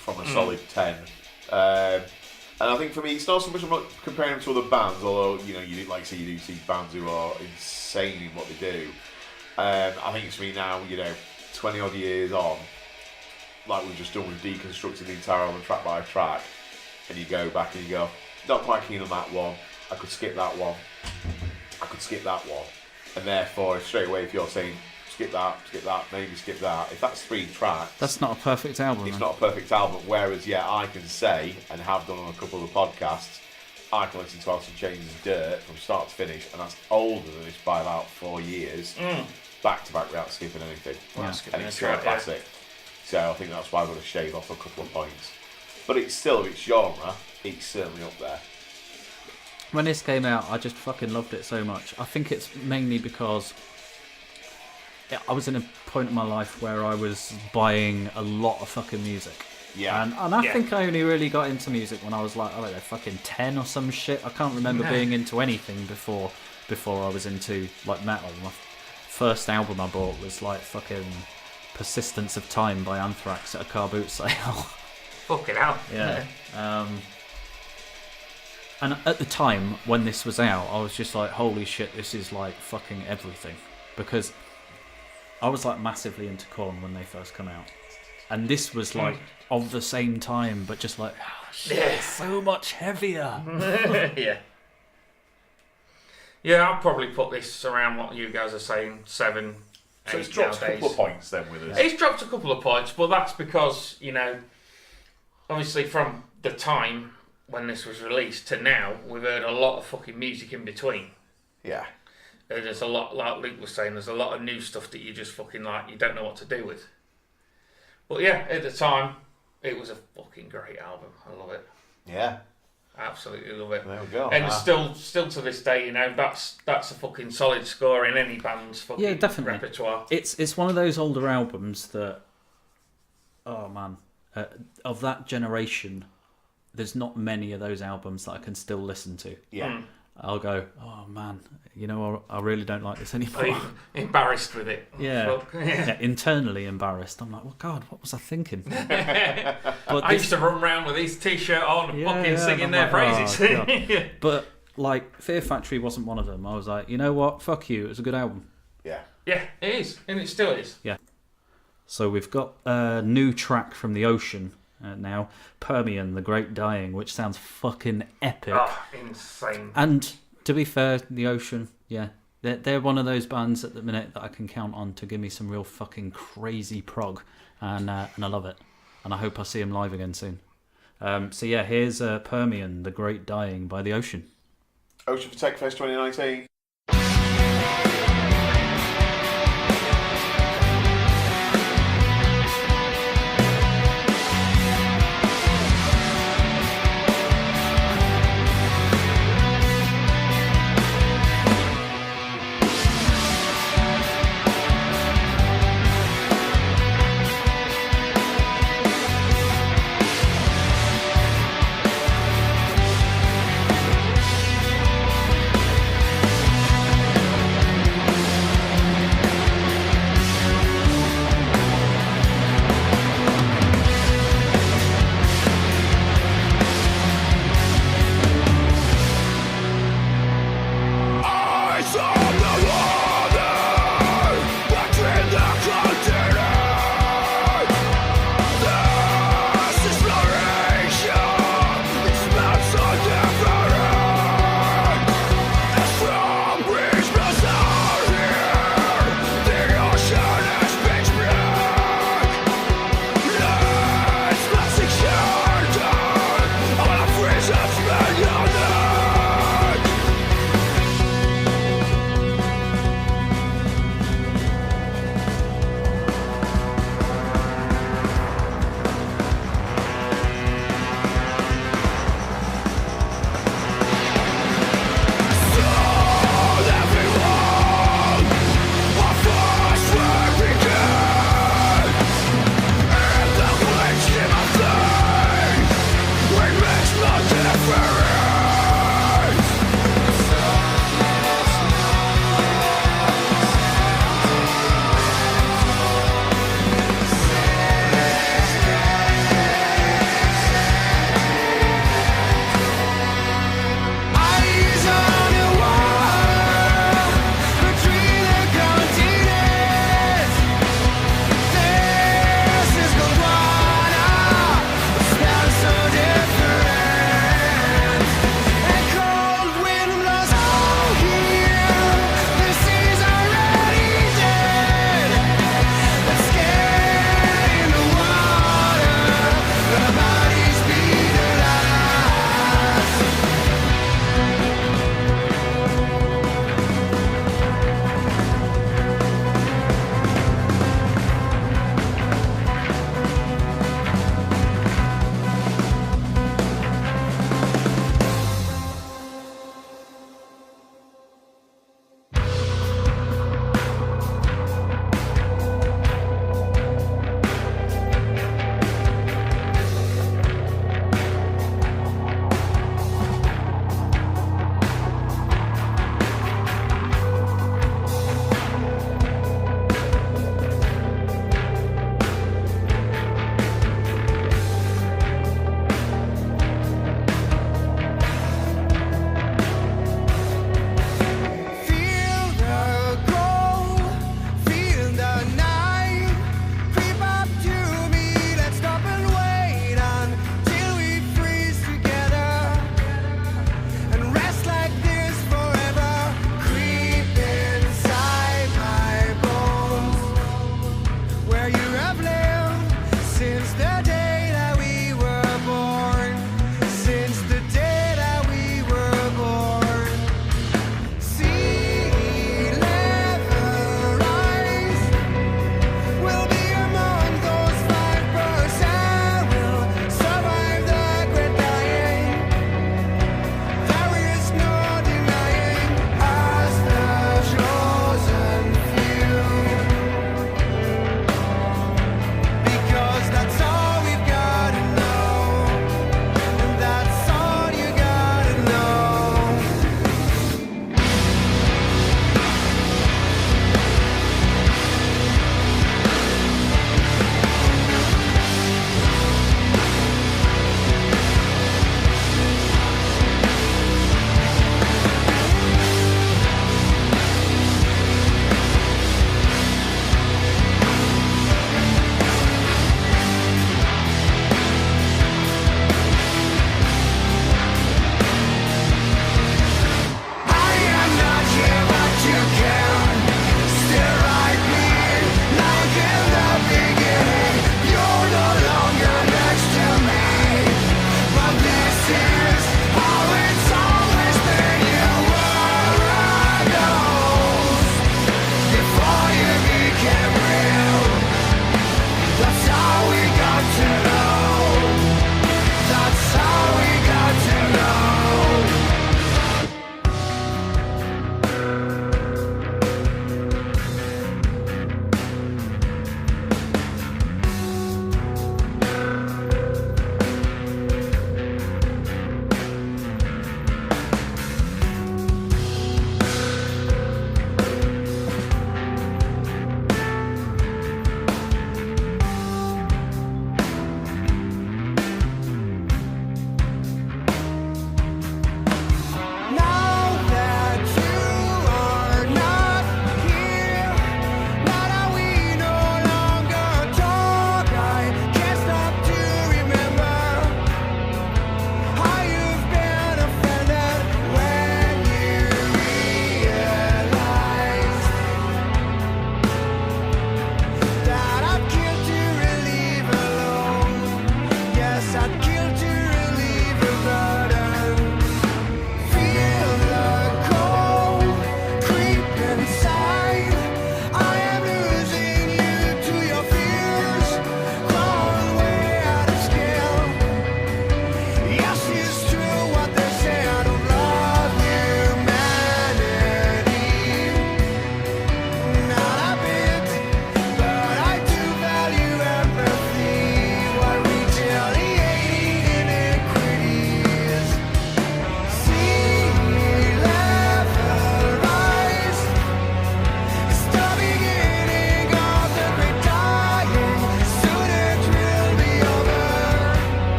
from a solid 10. And I think for me, it's not so much I'm not comparing them to other bands, although you do see bands who are insane in what they do. I think it's me now, 20 odd years on, like we've just done with deconstructing the entire album track by track, and you go back and you go, not quite keen on that one. I could skip that one. And therefore, straight away, if you're saying skip that, maybe skip that. If that's 3 tracks, that's not a perfect album. It's not a perfect album. Whereas, I can say, and have done on a couple of the podcasts, I can listen to Alice in Chains' Dirt from start to finish, and that's older than this by about 4 years, back to back without skipping anything. And it's still a classic. So I think that's why I'm going to shave off a couple of points. But it's still, of its genre, it's certainly up there. When this came out, I just fucking loved it so much. I think it's mainly because I was in a point in my life where I was buying a lot of fucking music. Yeah. And I think I only really got into music when I was like, I don't know, fucking 10 or some shit. I can't remember being into anything before I was into like metal. My first album I bought was like fucking Persistence of Time by Anthrax at a car boot sale. Fucking hell. Yeah. And at the time when this was out, I was just like, holy shit, this is like fucking everything. Because I was like massively into Korn when they first come out. And this was like of the same time, but just like, oh, shit, it's so much heavier. Yeah. Yeah, I'll probably put this around what you guys are saying, 7, 8 So it's dropped nowadays. a couple of points then with us. It's dropped a couple of points, but that's because, obviously from the time when this was released to now, we've heard a lot of fucking music in between. Yeah. There's a lot, like Luke was saying, there's a lot of new stuff that you just fucking like, you don't know what to do with. But yeah, at the time, it was a fucking great album. I love it. Yeah. Absolutely love it. There we go. And still to this day, that's a fucking solid score in any band's fucking repertoire. It's one of those older albums that, oh man, of that generation, there's not many of those albums that I can still listen to. Yeah. I'll go, oh man, you know, I really don't like this anymore. Are you embarrassed with it? Yeah. Internally embarrassed. I'm like, well, God, what was I thinking? But I used to run around with his t-shirt on and fucking singing their praises. Oh, but like, Fear Factory wasn't one of them. I was like, you know what? Fuck you. It was a good album. Yeah. Yeah, it is, and it still is. Yeah. So we've got a new track from the Ocean now, Permian, The Great Dying, which sounds fucking epic. Oh, insane. And to be fair, the Ocean, yeah, they're one of those bands at the minute that I can count on to give me some real fucking crazy prog, and I love it. And I hope I see them live again soon. So yeah, here's Permian, The Great Dying by the Ocean. Ocean for Techfest 2019.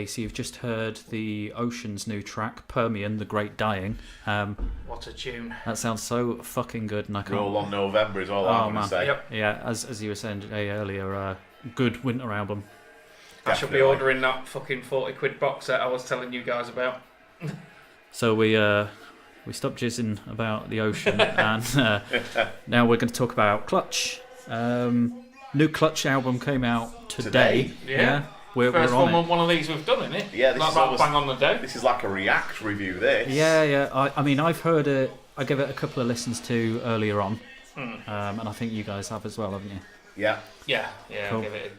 Casey, you've just heard the Ocean's new track, Permian, The Great Dying. What a tune. That sounds so fucking good, and I can't... Roll on November is all I'm going to say. Yep. Yeah, as you were saying Jay, earlier, good winter album. I should be ordering that fucking 40 quid box set I was telling you guys about. So we stopped jizzing about the ocean, and now we're going to talk about Clutch. New Clutch album came out today. Yeah. We're First on one of these we've done, isn't it? Yeah, this like is that almost, bang on the day. This is like a React review, this. Yeah. I mean, I've heard it. I gave it a couple of listens to earlier on, and I think you guys have as well, haven't you? Yeah. Yeah. Cool. I'll give it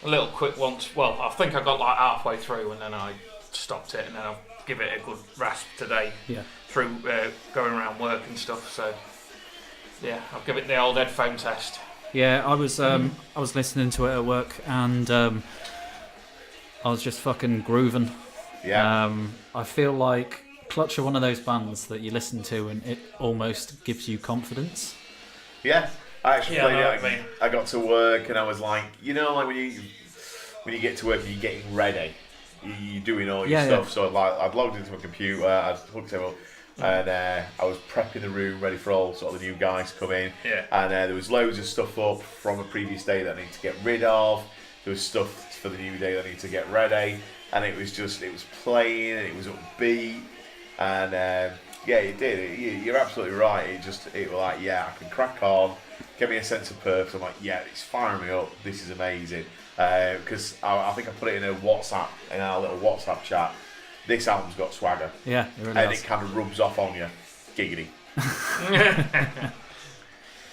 a little quick one. Well, I think I got like halfway through, and then I stopped it, and then I'll give it a good rasp today. Yeah. Through going around work and stuff. So yeah, I'll give it the old headphone test. Yeah, I was listening to it at work, and I was just fucking grooving. Yeah. I feel like Clutch are one of those bands that you listen to and it almost gives you confidence. Yeah. I actually played I know it. what you mean. I got to work and I was like, like when you get to work and you're getting ready, you're doing all your stuff. Yeah. So like I'd logged into my computer, I'd hooked it up. And I was prepping the room ready for all sort of the new guys to come in. Yeah. And there was loads of stuff up from a previous day that I need to get rid of. There was stuff for the new day that I need to get ready. And it was playing and it was upbeat. And it did. You're absolutely right. It was like, I can crack on. Give me a sense of purpose. I'm like, it's firing me up. This is amazing. Because I think I put it in our little WhatsApp chat. This album's got swagger. Yeah, it really and does. it kind of rubs off on you. Giggity.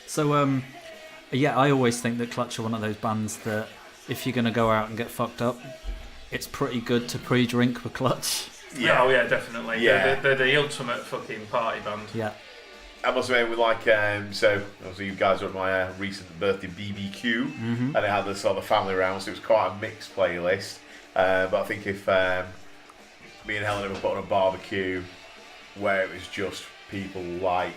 So, I always think that Clutch are one of those bands that if you're going to go out and get fucked up, it's pretty good to pre-drink with Clutch. Yeah. Oh, yeah, definitely. Yeah. They're the ultimate fucking party band. Yeah. I must admit, with so obviously you guys were at my recent birthday BBQ, and it had the sort of family round, so it was quite a mixed playlist. But I think if me and Helen ever put on a barbecue where it was just people like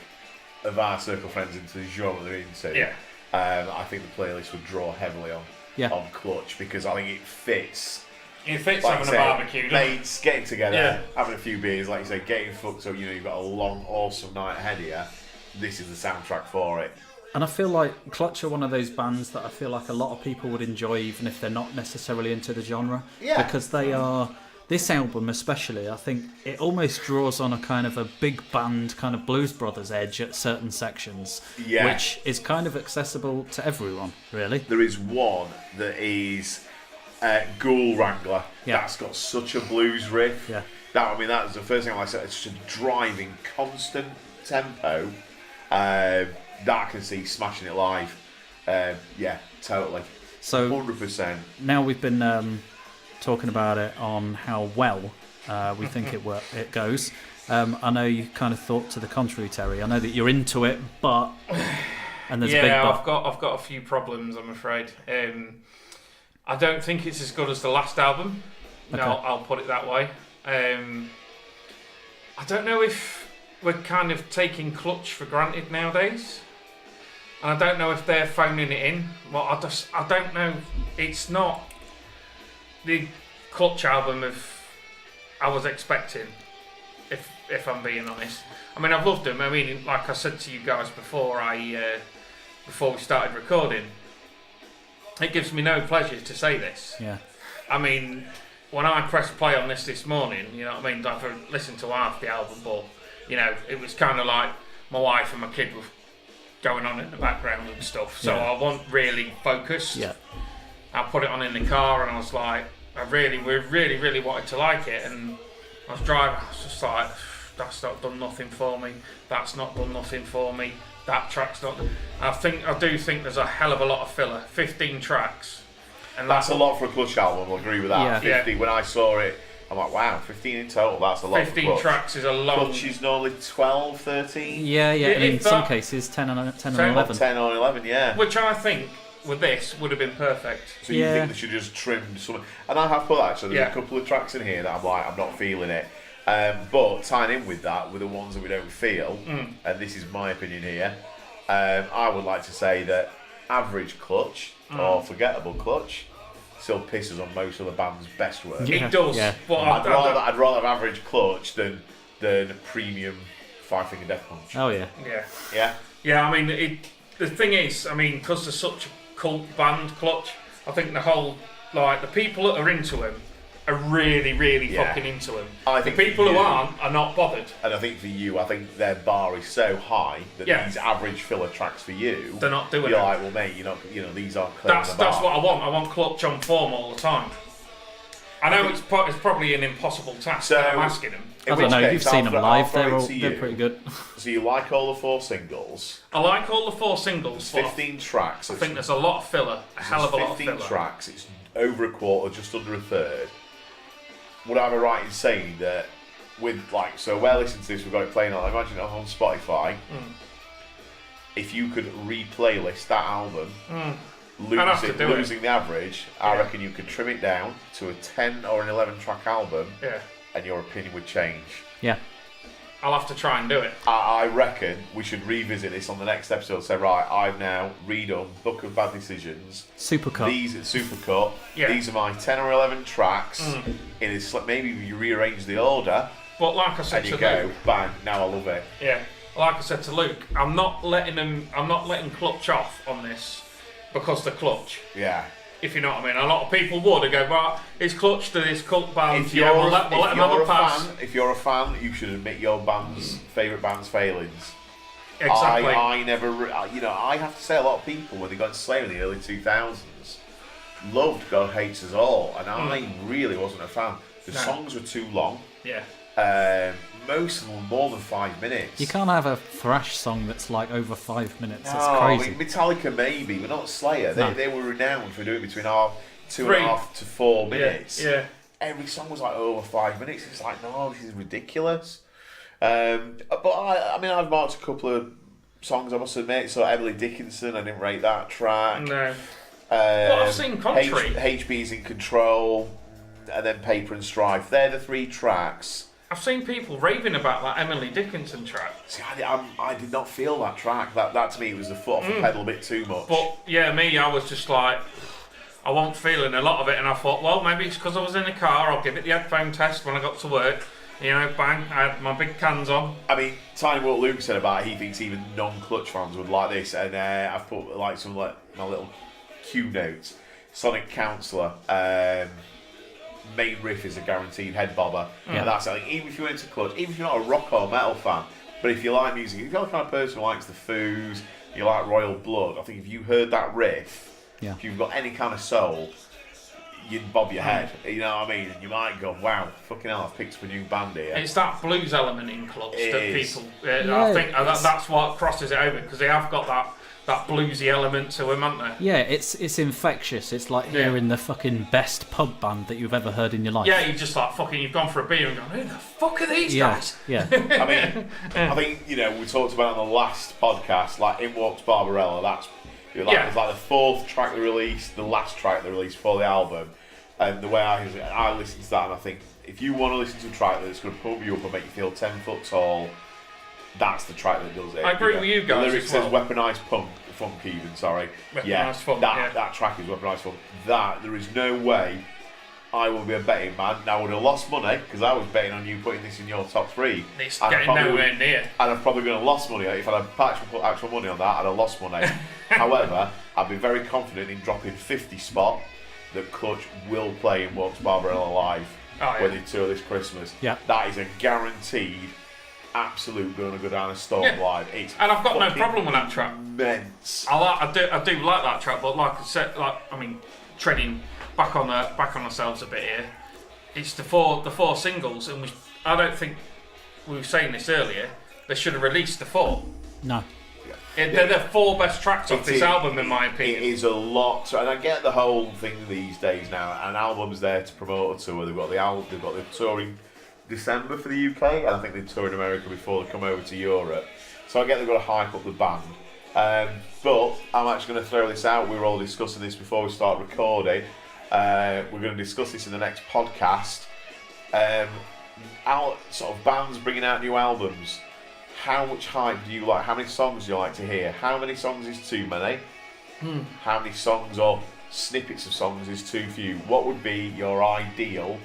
of our circle of friends into the genre they're into, I think the playlist would draw heavily on Clutch because I think it fits. It fits like having a barbecue, mates getting together, having a few beers, like you say, getting fucked up. You've got a long, awesome night ahead of you. This is the soundtrack for it. And I feel like Clutch are one of those bands that I feel like a lot of people would enjoy, even if they're not necessarily into the genre. Yeah. Because they are. This album especially, I think it almost draws on a kind of a big band kind of Blues Brothers edge at certain sections, which is kind of accessible to everyone, really. There is one that is Ghoul Wrangler. That's got such a blues riff. Yeah. That was the first thing I said. It's just a driving, constant tempo that I can see smashing it live. Totally. So 100%. Now we've been talking about it on how well we think it goes. I know you kind of thought to the contrary, Terry. I know that you're into it, but and there's a big but. I've got a few problems, I'm afraid. I don't think it's as good as the last album. Okay. No, I'll put it that way. I don't know if we're kind of taking Clutch for granted nowadays. And I don't know if they're phoning it in. Well, I don't know. It's not the Clutch album I was expecting, if I'm being honest. I mean, I've loved them. I mean, like I said to you guys before we started recording, it gives me no pleasure to say this. Yeah. I mean, when I pressed play on this morning, you know what I mean? I've listened to half the album, but it was kind of like my wife and my kid were going on in the background and stuff. So I wasn't really focused. Yeah. I put it on in the car and I was like, we really wanted to like it, and I was driving. I was just like, that's not done nothing for me. That's not done nothing for me. That track's not. I do think there's a hell of a lot of filler. 15 tracks. And that's a lot for a Clutch album. I'll agree with that. Yeah. 50. When I saw it, I'm like, wow, 15 in total. That's a lot. 15 tracks is a long. Clutch is normally 12, 13. Yeah. And in some cases, 10 and 11. 10 or 11, yeah. Which I think with this would have been perfect. So you think they should just trim some? And I have put actually. There's a couple of tracks in here that I'm like, I'm not feeling it. But tying in with that, with the ones that we don't feel, and this is my opinion here, I would like to say that average Clutch or forgettable Clutch still pisses on most of the band's best work. Yeah. It does. Yeah. But I'd rather have average clutch than premium Five Finger Death Punch. Oh yeah. Yeah. Yeah. Yeah. I mean, the thing is, I mean, because they're such a cult band, Clutch. I think the whole the people that are into him are really, really fucking into him. I think the people who aren't are not bothered. And I think for you, I think their bar is so high that these average filler tracks for you, they're not doing it. You're like, well, mate, these aren't clear. That's what I want. I want Clutch on form all the time. I know it's probably an impossible task. I'm asking him. I don't know. You've seen them live. They're pretty good. So you like all the 4 singles? I like all the 4 singles. 15 tracks. I think there's a lot of filler. A hell of a lot of filler. 15 tracks. It's over a quarter, just under a third. Would I have a right in saying that so we're listening to this, we've got it playing on, imagine it on Spotify. If you could re-playlist that album, losing the average, I reckon you could trim it down to a 10 or an 11 track album, and your opinion would change. Yeah. I'll have to try and do it. I reckon we should revisit this on the next episode. Say, right, I've now redone Book of Bad Decisions. Supercut. These are Supercut. Yeah. These are my 10 or 11 tracks. Maybe you rearrange the order. But like I said to Luke, bang, now I love it. Yeah. Like I said to Luke, I'm not letting Clutch off on this because they're Clutch. Yeah. If you know what I mean. A lot of people would go, right, it's Clutch to this cult band. If you're a fan, you should admit your favourite band's failings. Exactly. I never, I have to say a lot of people when they got into Slayer in the early 2000s loved God Hates Us All, and I really wasn't a fan. The songs were too long. Yeah. Most of them were more than 5 minutes. You can't have a thrash song that's like over 5 minutes. No, it's crazy. I mean, Metallica maybe, but not Slayer. They were renowned for doing between 2.5 to 4 minutes. Yeah. Every song was like over 5 minutes. It's like, no, this is ridiculous. But I've marked a couple of songs, I must admit. So Emily Dickinson, I didn't rate that track. No. Well, I've seen Country. HB's In Control, and then Paper and Strife. They're the 3 tracks. I've seen people raving about that Emily Dickinson track. See, I did not feel that track. That to me was the foot off the pedal a bit too much. But yeah, I was just like, I wasn't feeling a lot of it, and I thought, well, maybe it's because I was in the car. I'll give it the headphone test when I got to work. Bang, I had my big cans on. I mean, tying what Luke said about he thinks even non-Clutch fans would like this, and I've put some my little cue notes. Sonic Counselor. Main riff is a guaranteed head bobber. And that's like, even if you're into Clutch, even if you're not a rock or metal fan, but if you like music, if you're the kind of person who likes the Foos, you like Royal Blood, I think if you heard that riff, if you've got any kind of soul, you'd bob your head. You know what I mean? And you might go, wow, fucking hell, I've picked up a new band here. It's that blues element in Clutch that people, I think that's what crosses it over, because they have got that bluesy element to him, haven't they? Yeah, it's infectious. It's like hearing the fucking best pub band that you've ever heard in your life. Yeah, you just like you've gone for a beer and gone, who the fuck are these guys? Yeah. I mean, I think, we talked about on the last podcast, like In Walks Barbarella, it's like the 4th track they released, the last track they released for the album. And the way I listen to that, and I think, if you want to listen to a track that's going to pump you up and make you feel 10 foot tall, that's the track that does it. I agree with you guys. The lyric says weaponised funk even, sorry. Weaponised funk, that track is weaponised funk. There is no way I will be a betting man. Now I would have lost money, because I was betting on you putting this in your top 3. It's getting nowhere near. And I'm probably going to have lost money. If I'd have put actual money on that, I'd have lost money. However, I'd be very confident in dropping 50 spot that Clutch will play in Walks Barbarella live when they tour this Christmas. Yeah. That is a guaranteed absolute going to go down a storm live. And I've got no problem with that track. Immense. I do like that track, but like I said, treading back on ourselves a bit here. It's the four singles, and I don't think we were saying this earlier. They should have released the 4. No. They're the 4 best tracks off this album, in my opinion. It is a lot, and I get the whole thing these days now. An album's there to promote a tour. They've got the touring December for the UK, and I think they tour in America before they come over to Europe. So I get they've got to hype up the band. But I'm actually going to throw this out. We were all discussing this before we start recording. We're going to discuss this in the next podcast. Sort of bands bringing out new albums. How much hype do you like? How many songs do you like to hear? How many songs is too many? How many songs or snippets of songs is too few. What would be your ideal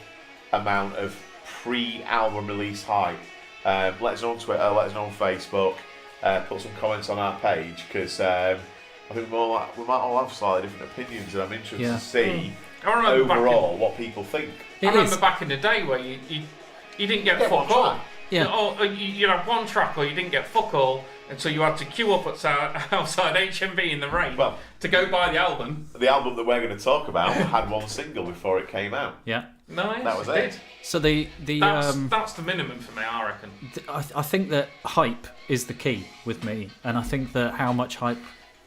amount of pre-album release hype? Let us know on Twitter, let us know on Facebook, put some comments on our page, because I think we might all have slightly different opinions, and I'm interested to see overall what people think. I remember back in the day where you didn't get fuck all. Yeah. Or you'd have one track, or you didn't get fuck all until you had to queue up outside HMV in the rain to go buy the album. The album that we're going to talk about had one single before it came out. Yeah. Nice. That was it. So that's the minimum for me, I reckon. I think that hype is the key with me, and I think that how much hype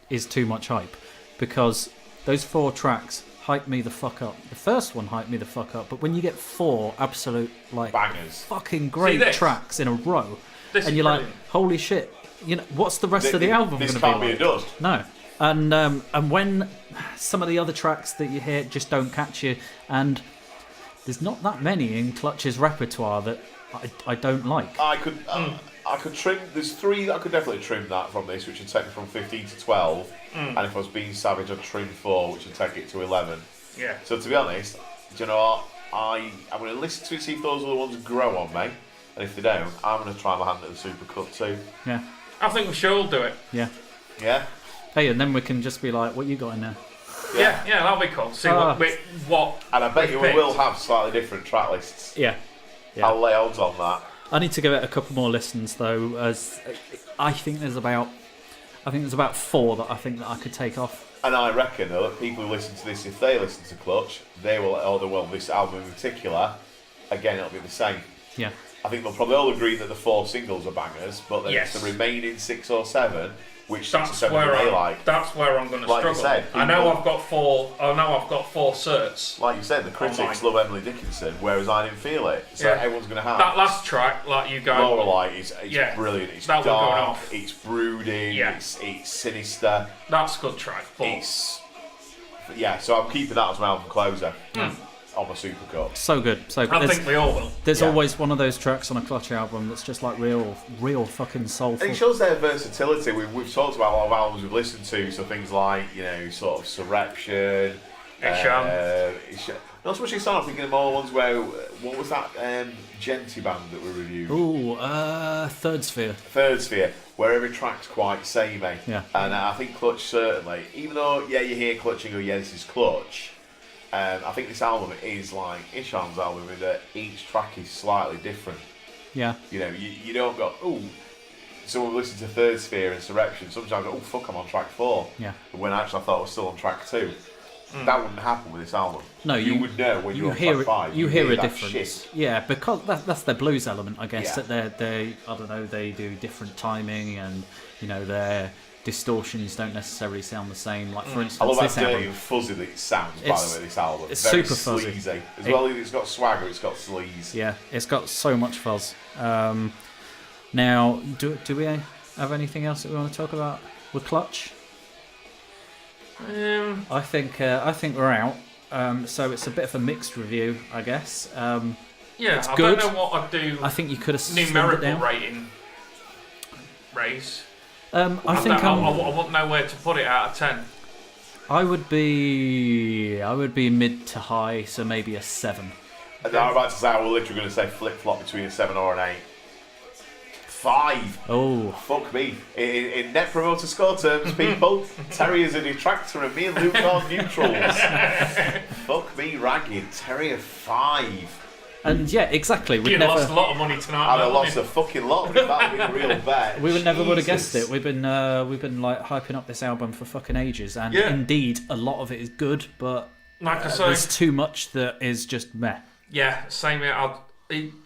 is too much hype, because those 4 tracks hype me the fuck up. The first one hyped me the fuck up, but when you get 4 absolute bangers, fucking great tracks in a row, and you're like, holy shit, what's the rest of the album going to be like? This can't be a dud. No. And when some of the other tracks that you hear just don't catch you, and there's not that many in Clutch's repertoire that I don't like. I could trim. There's 3 that I could definitely trim that from this, which would take me from 15 to 12. And if I was being savage, I'd trim 4, which would take it to 11. Yeah. So to be honest, do you know what? I'm going to listen to it, see if those other ones grow on me, and if they don't, I'm going to try my hand at the Supercut too. Yeah. I think we should all do it. Yeah. Yeah. Hey, and then we can just be like, what you got in there? Yeah, that'll be cool. See what. And I bet you we will have slightly different track lists. Yeah. I'll lay odds on that. I need to give it a couple more listens though, as I think there's about 4 that I think that I could take off. And I reckon though that people who listen to this, if they listen to Clutch, they will. This album in particular, again, it'll be the same. Yeah. I think they'll probably all agree that the 4 singles are bangers, but then it's the remaining 6 or 7. Which that's where that's where I'm going to struggle. Said, I know I've got 4 certs. Like you said, the critics love Emily Dickinson, whereas I didn't feel it. So everyone's going to have that last track, like you go. Lorelei is brilliant. It's dark. It's brooding. Yeah. It's sinister. That's a good track. So I'm keeping that as my album closer. On my Supercut. So good. I think we all will. There's always one of those tracks on a Clutch album that's just like real fucking soulful. And it shows their versatility. We've talked about a lot of albums we've listened to, so things like, sort of Surreption. Not so much Isham, I'm thinking of more ones where, what was that Genty band that we reviewed? Third Sphere. Third Sphere, where every track's quite samey. Yeah. And I think Clutch certainly, even though, you hear Clutch and go, this is Clutch, I think this album is like Isham's album in that each track is slightly different. Yeah. You don't go, someone listens to Third Sphere and Surreption, sometimes go, fuck, I'm on track 4. Yeah. When actually I thought I was still on track 2. That wouldn't happen with this album. No, you would know when you're on hear track 5. You hear a that difference. Shit. Yeah, because that's their blues element, I guess. That they I don't know, they do different timing, and their distortions don't necessarily sound the same. Like for instance, I love this how dirty album, and fuzzy that it sounds. By the way, this album it's very super fuzzy. Sleazy. As well as it's got swagger, it's got sleaze. Yeah, it's got so much fuzz. Now, do we have anything else that we want to talk about with Clutch? I think we're out. So it's a bit of a mixed review, I guess. It's good. Don't know what I'd do. I think you could have numerical rating raise. I wouldn't know where to put it out of 10. I would be mid to high, so maybe a 7. And I'm about to say, I was literally going to say flip flop between a 7 or an 8. 5. Oh. Fuck me. In Net Promoter Score terms, people, Terry is a detractor and me and Luke are neutrals. Fuck me ragged. Terry a 5. And yeah, exactly. You'd have lost a lot of money tonight. I'd have lost a fucking lot, but that would be a real bet. We would never would have guessed it. We've been like hyping up this album for fucking ages, and indeed, a lot of it is good, but like I say, there's too much that is just meh. Yeah, same here.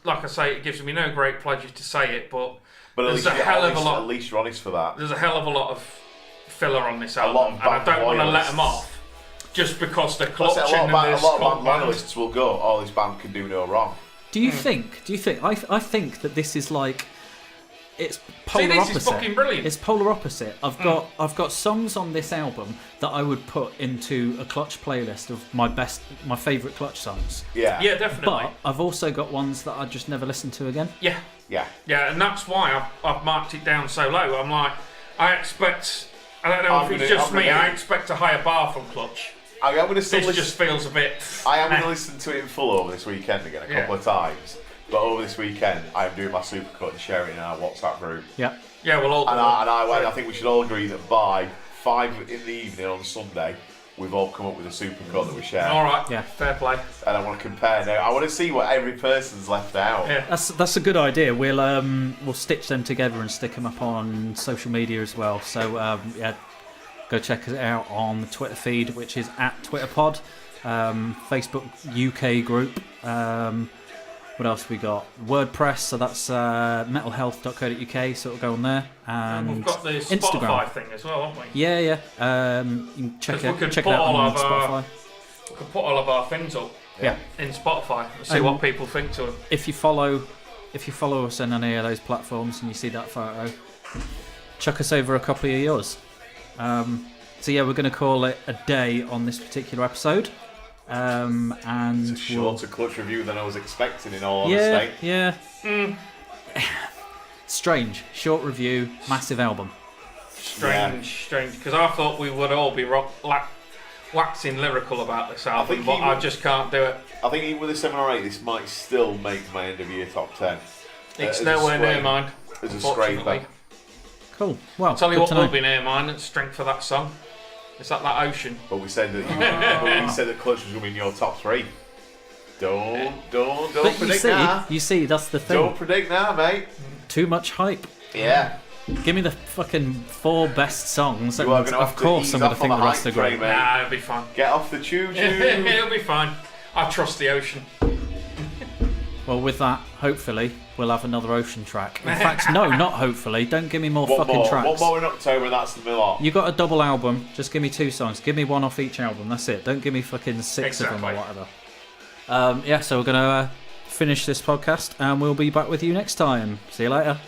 Like I say, it gives me no great pleasure to say it, but there's a hell of a lot. At least you're honest for that. There's a hell of a lot of filler on this album, and I don't want to let them off. Just because they're clutching and they're a lot of band loyalists will go, this band can do no wrong. Do you think? I think that this is like, it's polar opposite. Is fucking brilliant. It's polar opposite. I've got songs on this album that I would put into a Clutch playlist of my favourite Clutch songs. Yeah. Yeah, definitely. But I've also got ones that I just never listen to again. Yeah. Yeah. Yeah, and that's why I've marked it down so low. I'm like, I don't know if it's just me, I expect a higher bar from Clutch. I'm going to still This just feels a bit. I am going to listen to it in full over this weekend again a couple of times. But over this weekend, I am doing my supercut and sharing it in our WhatsApp group. Yeah. Yeah, we'll all. I think we should all agree that by 5 in the evening on Sunday, we've all come up with a supercut that we share. All right. Yeah. Fair play. And I want to compare now. I want to see what every person's left out. Yeah. That's a good idea. We'll stitch them together and stick them up on social media as well. So yeah, go check it out on the Twitter feed, which is @TwitterPod. Facebook UK group. What else we got? WordPress, so that's metalhealth.co.uk, so it'll go on there. And we've got the Spotify Instagram thing as well, haven't we? Yeah. You can check it out on Spotify. We can put all of our things up in Spotify and see what people think to them. If you follow us on any of those platforms and you see that photo, chuck us over a copy of yours. So yeah, we're going to call it a day on this particular episode. And it's a shorter clutch review than I was expecting, in all honesty. Yeah. Strange. Short review, massive album. Strange. Because I thought we would all be waxing lyrical about this album, but I just can't do it. I think even with a 7 or 8, this might still make my end of year top 10. It's nowhere near mine. As a scraper. Cool. Well, I'll tell you what will be near mine, and strength for that song. It's like that ocean. But we said that we said that Clutch was going to be in your top 3. Don't predict now. You see, that's the thing. Don't predict now, mate. Too much hype. Yeah. Give me the fucking 4 best songs, and of course I'm going to think the rest are great. Nah, it'll be fine. Get off the choo-choo. It'll be fine. I trust the ocean. Well, with that, hopefully, we'll have another ocean track. In fact, no, not hopefully. Don't give me more fucking tracks. One more in October, and that's the lot. You got a double album, just give me 2 songs. Give me 1 off each album, that's it. Don't give me fucking 6 of them or whatever. So we're going to finish this podcast, and we'll be back with you next time. See you later.